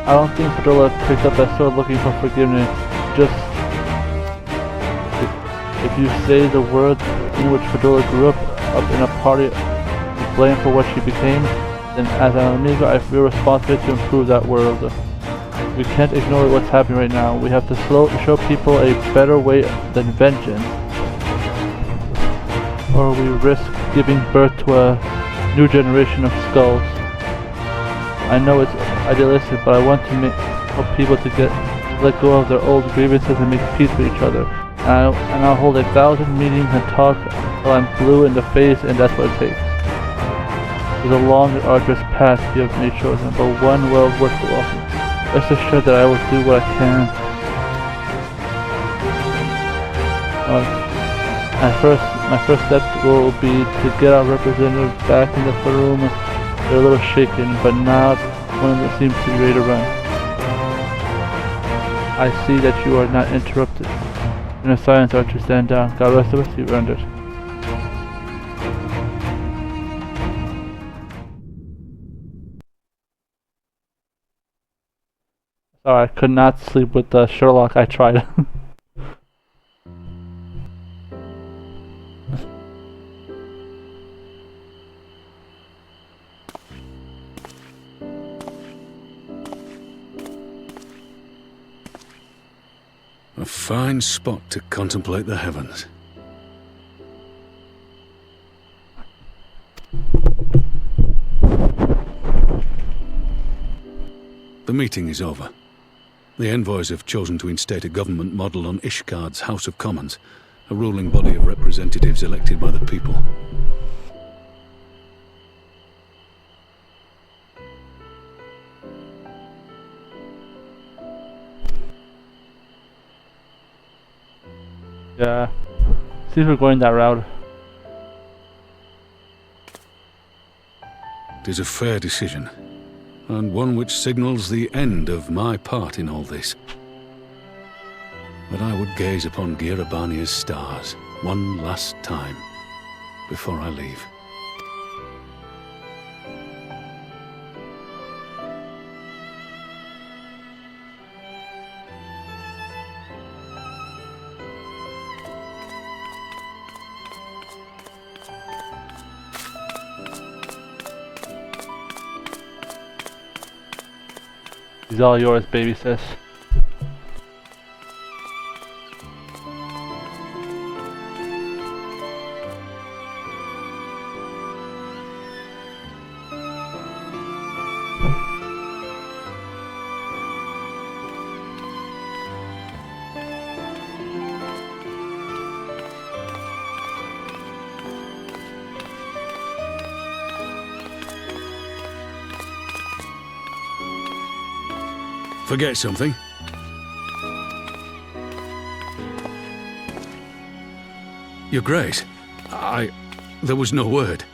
I don't think Frodola picked up that sword looking for forgiveness. Just... If you say the world in which Frodola grew up in a party blamed for what she became, then as an amigo I feel responsible to improve that world. We can't ignore what's happening right now. We have to show people a better way than vengeance, or we risk giving birth to a new generation of skulls. I know it's idealistic, but I want to help people to let go of their old grievances and make peace with each other. And I'll hold 1,000 meetings and talk till I'm blue in the face, and that's what it takes. It's a long and arduous path you have made chosen, but one well worth the walking. Rest assured that I will do what I can. My first step will be to get our representative back in the room. They're a little shaken, but not one that seems to be ready to run. I see that you are not interrupted. In a silence, Archer, stand down. God rest of us, you earned it. Sorry, I could not sleep with Sherlock. I tried. A fine spot to contemplate the heavens. The meeting is over. The envoys have chosen to instate a government model on Ishgard's House of Commons, a ruling body of representatives elected by the people. Yeah, see if we're going that route. It is a fair decision, and one which signals the end of my part in all this. But I would gaze upon Girabania's stars one last time before I leave. He's all yours, baby sis. Forget something? Your Grace, there was no word.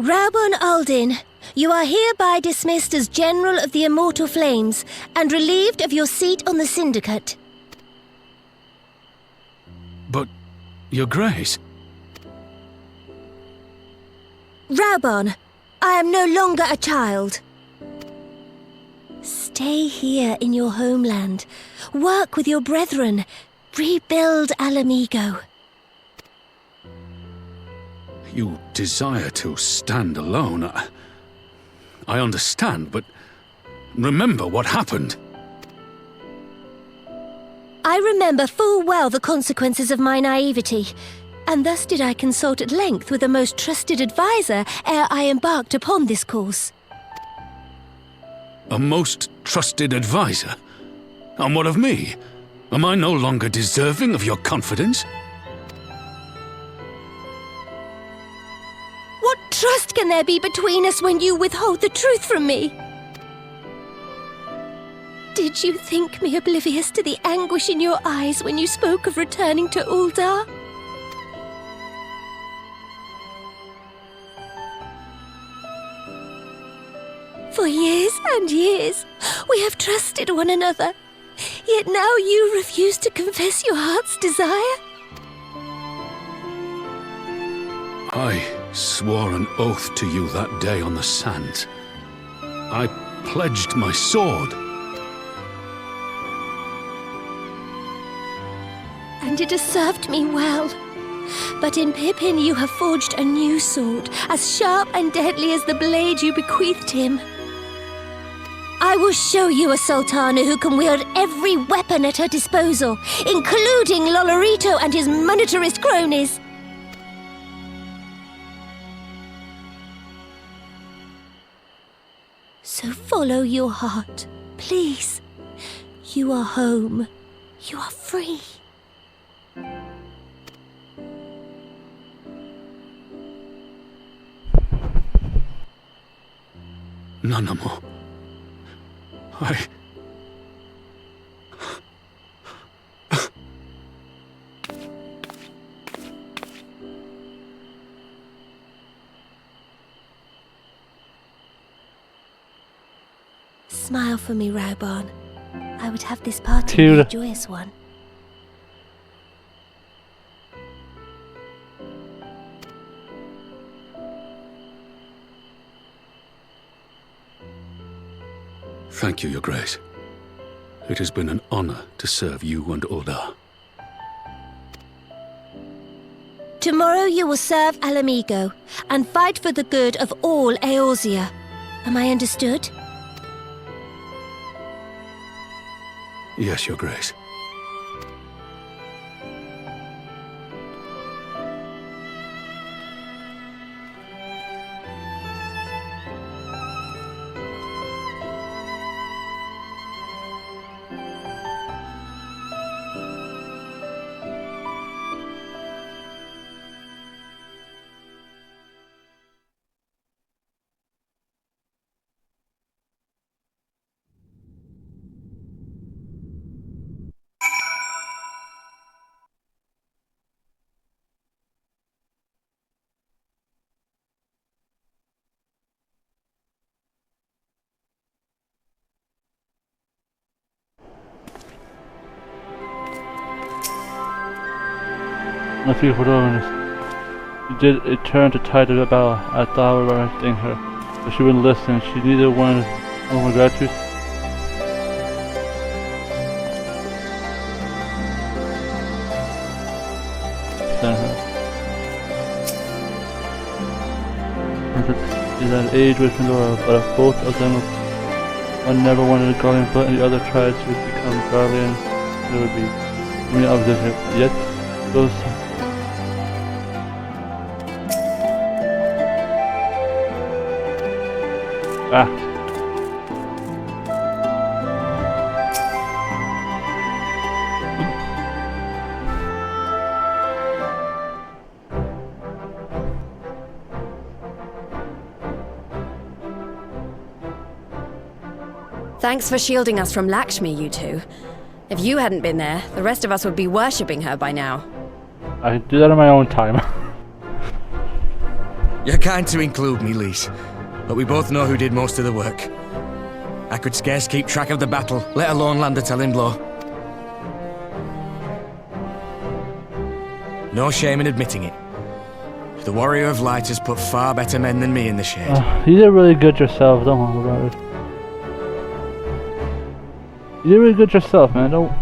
Raubon Aldin, you are hereby dismissed as General of the Immortal Flames and relieved of your seat on the Syndicate. But, Your Grace... Raubon, I am no longer a child. Stay here in your homeland. Work with your brethren. Rebuild Alamigo. You desire to stand alone. I understand, but remember what happened. I remember full well the consequences of my naivety, and thus did I consult at length with a most trusted advisor ere I embarked upon this course. A most trusted advisor? And what of me? Am I no longer deserving of your confidence? What trust can there be between us when you withhold the truth from me? Did you think me oblivious to the anguish in your eyes when you spoke of returning to Uldar? For years and years, we have trusted one another. Yet now you refuse to confess your heart's desire? I swore an oath to you that day on the sands. I pledged my sword. And it has served me well. But in Pippin you have forged a new sword, as sharp and deadly as the blade you bequeathed him. I will show you a Sultana who can wield every weapon at her disposal, including Lolorito and his monetarist cronies. So follow your heart, please. You are home. You are free. Nanamo. Smile for me, Raubon. I would have this party be a joyous one. Thank you, Your Grace. It has been an honor to serve you and Uldar. Tomorrow you will serve Alamigo and fight for the good of all Eorzea. Am I understood? Yes, Your Grace. My beautiful darling, it turned to tide the battle. I thought we were arresting her, but she wouldn't listen. She neither wanted my gratitude. Sent her. She's at age with Pandora, but if both of them, one never wanted a guardian, but the other tried to become guardian, there would be many opposition. Yet those. Thanks for shielding us from Lakshmi, you two. If you hadn't been there, the rest of us would be worshipping her by now. I do that on my own time. You're kind to include me, Lyse, but we both know who did most of the work. I could scarce keep track of the battle, let alone land a telling blow. No shame in admitting it. The Warrior of Light has put far better men than me in the shade. You did really good yourself, don't worry about it. You did really good yourself, man, don't...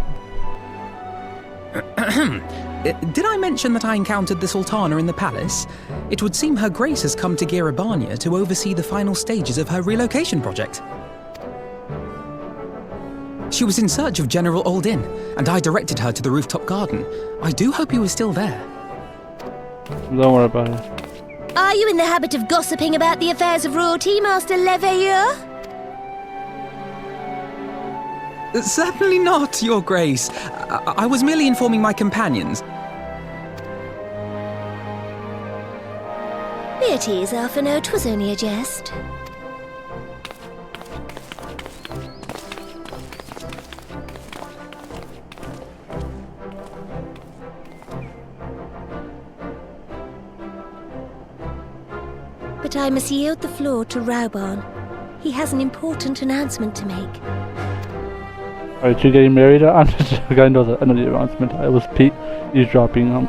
Did I mention that I encountered the Sultana in the palace? It would seem Her Grace has come to Girabania to oversee the final stages of her relocation project. She was in search of General Oldin, and I directed her to the rooftop garden. I do hope he was still there. Don't worry about it. Are you in the habit of gossiping about the affairs of royalty, Master Leveilleur? Certainly not, Your Grace. I was merely informing my companions. Be at ease, Alphino. 'Twas only a jest. But I must yield the floor to Rauban. He has an important announcement to make. Alright, you getting married? I'm just joking. I know the announcement. I was Pete eavesdropping.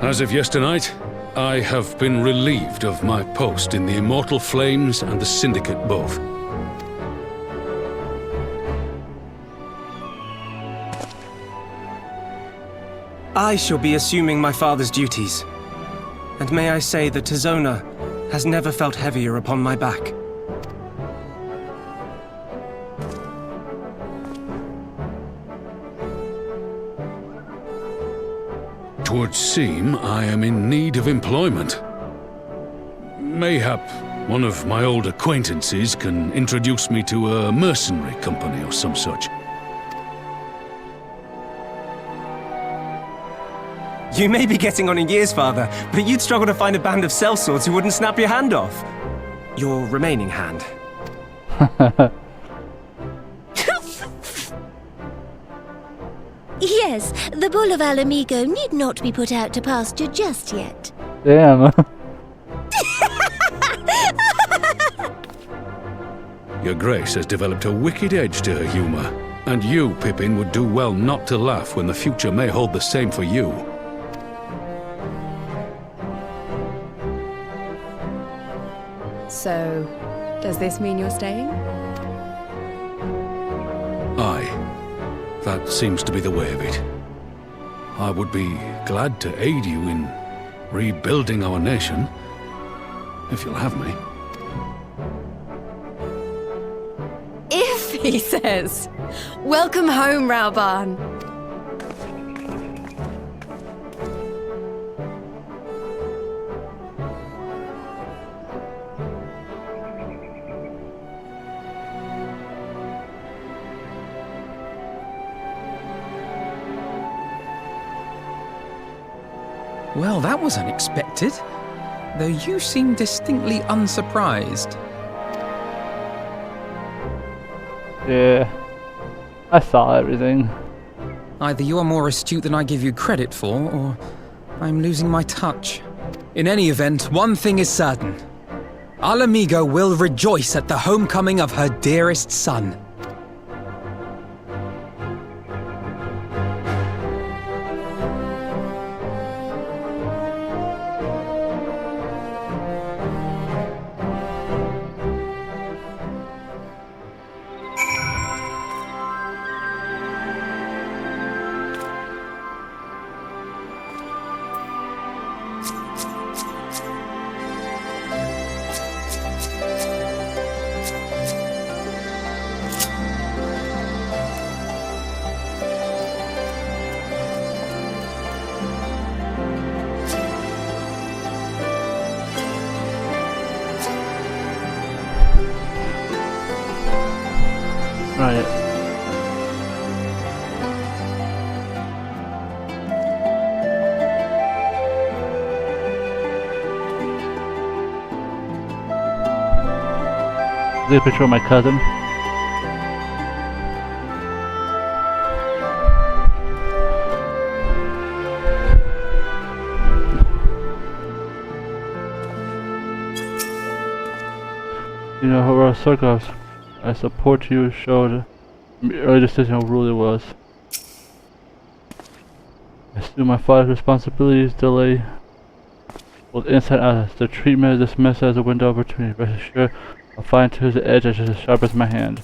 As of yesternight, I have been relieved of my post in the Immortal Flames and the Syndicate both. I shall be assuming my father's duties. And may I say that Tizona has never felt heavier upon my back. Twould seem I am in need of employment. Mayhap one of my old acquaintances can introduce me to a mercenary company or some such. You may be getting on in years, Father, but you'd struggle to find a band of sellswords who wouldn't snap your hand off. Your remaining hand. Yes, the Bull of Alamigo need not be put out to pasture just yet. Damn. Your Grace has developed a wicked edge to her humor, and you, Pippin, would do well not to laugh when the future may hold the same for you. So, does this mean you're staying? Aye. That seems to be the way of it. I would be glad to aid you in rebuilding our nation, if you'll have me. If, he says. Welcome home, Rauban. Well, that was unexpected, though you seem distinctly unsurprised. Yeah, I saw everything. Either you are more astute than I give you credit for, or I'm losing my touch. In any event, one thing is certain. Alamigo will rejoice at the homecoming of her dearest son. Right. There's a picture of my cousin. You know, Horror Circles, I support you showed early decision how rule it was. I assume my father's responsibilities delay both inside and out. The treatment of this mess as a window of opportunity. Rest assured, I'll find to the edge as sharp as my hand.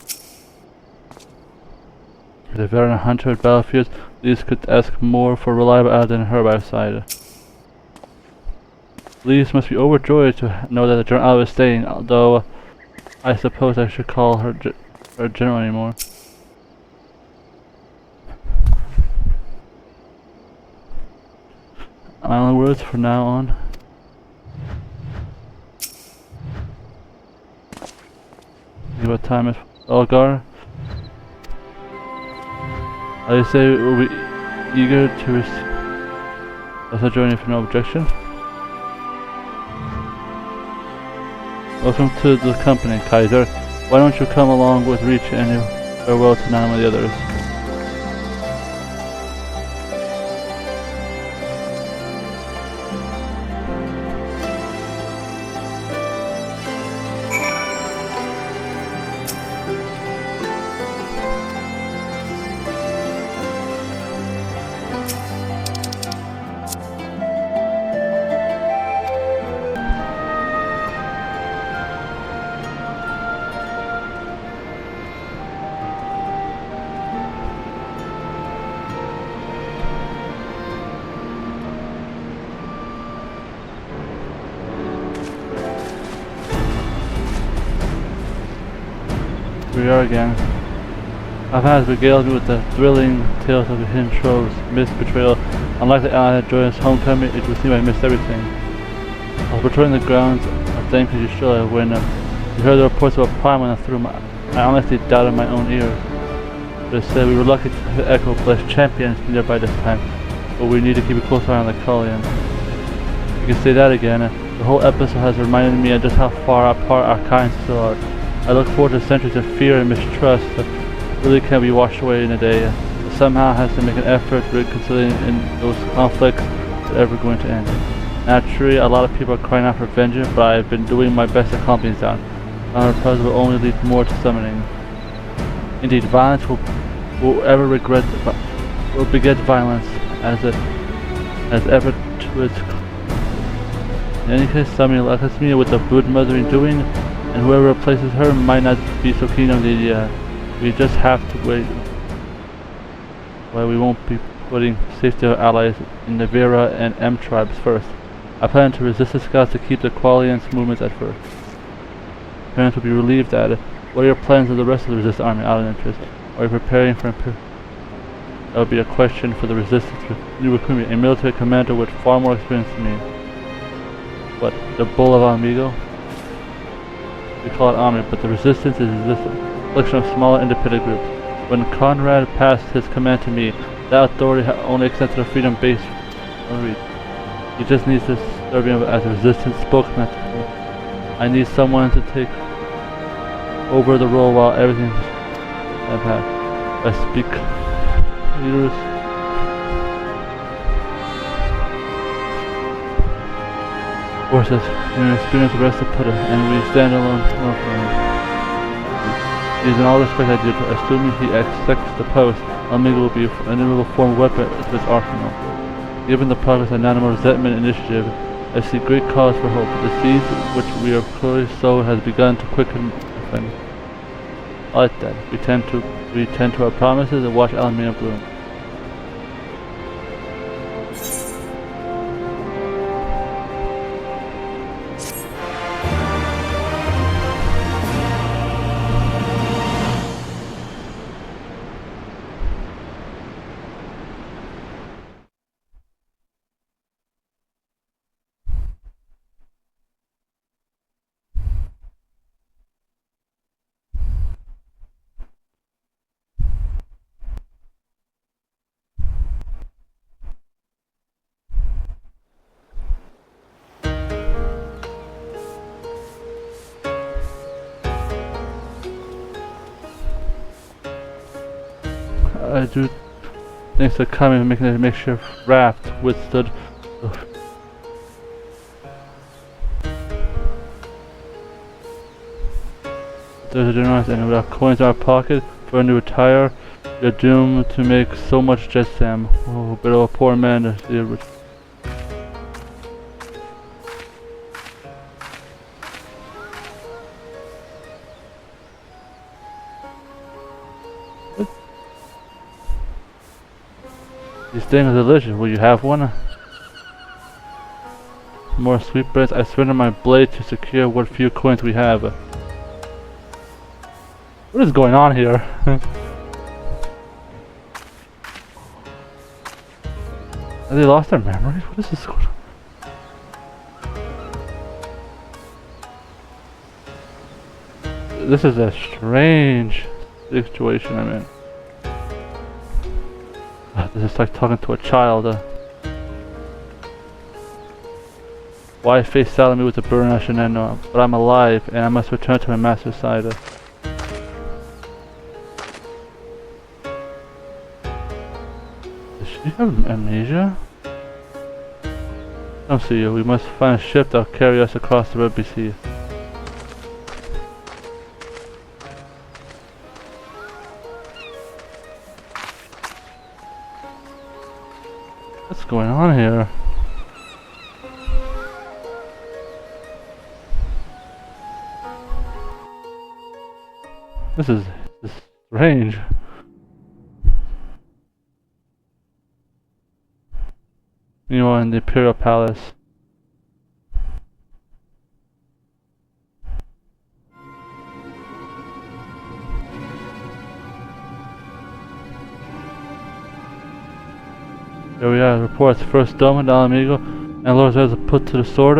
As a veteran hunter at battlefields, Lyse could ask more for reliable ally than her by her side. Lyse must be overjoyed to know that the General ally is staying, although I suppose I should call her General anymore. My only words from now on. See what time is. Elgar. I say we'll be eager to receive. Join if no objection. Welcome to the company, Kaiser. Why don't you come along with Reach and your farewell to Namo and the others? We are again. I've had regaled me with the thrilling tales of the hidden troves, missed betrayal. Unlike the ally that joined us homecoming, it would seem I missed everything. I was patrolling the grounds of Thank You Shilla when you heard the reports of a prime when I threw my. I honestly doubted my own ears. But instead, we were lucky to have Echo Blessed champions nearby this time, but we need to keep a close eye on the Cullion. You can say that again. The whole episode has reminded me of just how far apart our kinds still are. I look forward to centuries of fear and mistrust that really can't be washed away in a day. Somehow has to make an effort reconciling in those conflicts that are ever going to end. Naturally, a lot of people are crying out for vengeance, but I have been doing my best to calm things down. Our reprisal will only lead more to summoning. Indeed, violence will beget violence as ever to its. In any case, summoning luckens me with the brood mothering doing. And whoever replaces her might not be so keen on the idea. We just have to wait. Well, we won't be putting safety of allies in the Vera and M tribes first. I plan to resist the scouts to keep the Qualian's movements at first. Parents will be relieved that. What are your plans of the rest of the Resistance army out of interest? Are you preparing for that would be a question for the Resistance new recruitment. A military commander with far more experience than me. What, the Bull of Amigo? We call it army, but the Resistance is this collection of smaller independent groups. When Conrad passed his command to me, that authority only extended to freedom-based reach. He just needs to serve him as a Resistance spokesman. I need someone to take over the role while everything I've had. I speak leaders. Forces, an experienced arrested putter, and we stand alone for him. It is in all respect I did, assuming he accepts the post, Amigo will be an integral form of weapon to his arsenal. Given the progress of Nanamo's resentment initiative, I see great cause for hope. The seeds which we have clearly sowed has begun to quicken and I like that. We tend to our promises and watch Alameda bloom. I do thanks to coming and making a makeshift raft withstood. there's a generous and without coins in our pocket for a new attire, you're doomed to make so much jet Sam. Oh, but a poor man to see it. These things are delicious. Will you have one? More sweetbreads. I surrender my blade to secure what few coins we have. What is going on here? Have they lost their memories? What is this going on? This is a strange situation I'm in. This is like talking to a child. Why face saddle me with the burden I should not know? But I'm alive, and I must return to my master's side. Does she have amnesia? I don't see you. We must find a ship that will carry us across the Red Sea. What's going on here? This is strange. Meanwhile, in the Imperial Palace. Here we are, reports first dome at Alamigo, and Lord Zed's put to the sword.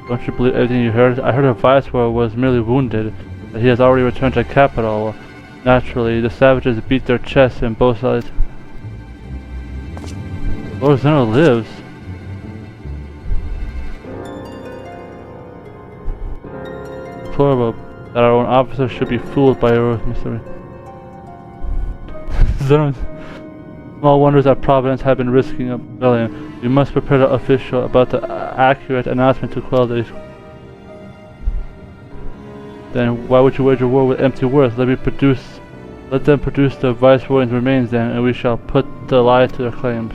Don't you believe everything you heard? I heard a Viceroy was merely wounded, that he has already returned to the capital. Naturally, the savages beat their chests in both sides. Lord Zeno lives. Deplorable that our own officers should be fooled by your mystery. Zeno. Small wonders that Providence had been risking a rebellion. You must prepare the official about the accurate announcement to quell these. Then why would you wage a war with empty words? Let them produce the Viceroy's remains then, and we shall put the lie to their claims.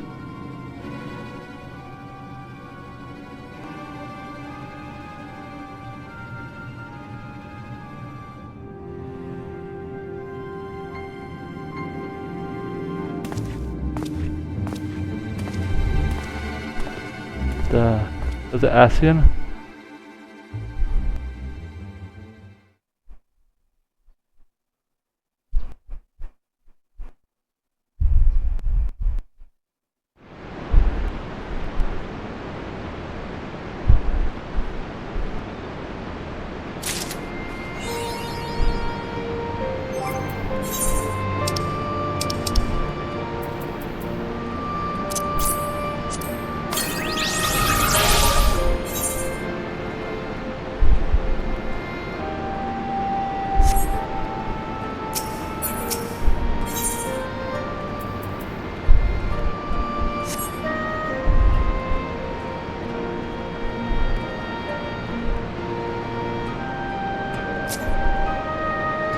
The Asian?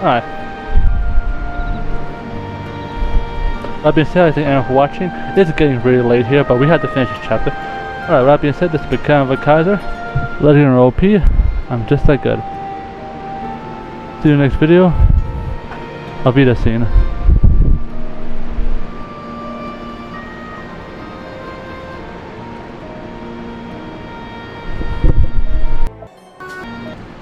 Alright. That being said, I thank everyone for watching. It's getting really late here, but we had to finish this chapter. Alright, that being said, this has been Kenan of Kaiser. Legendary OP. I'm just that good. See you in the next video. Auf Wiedersehen.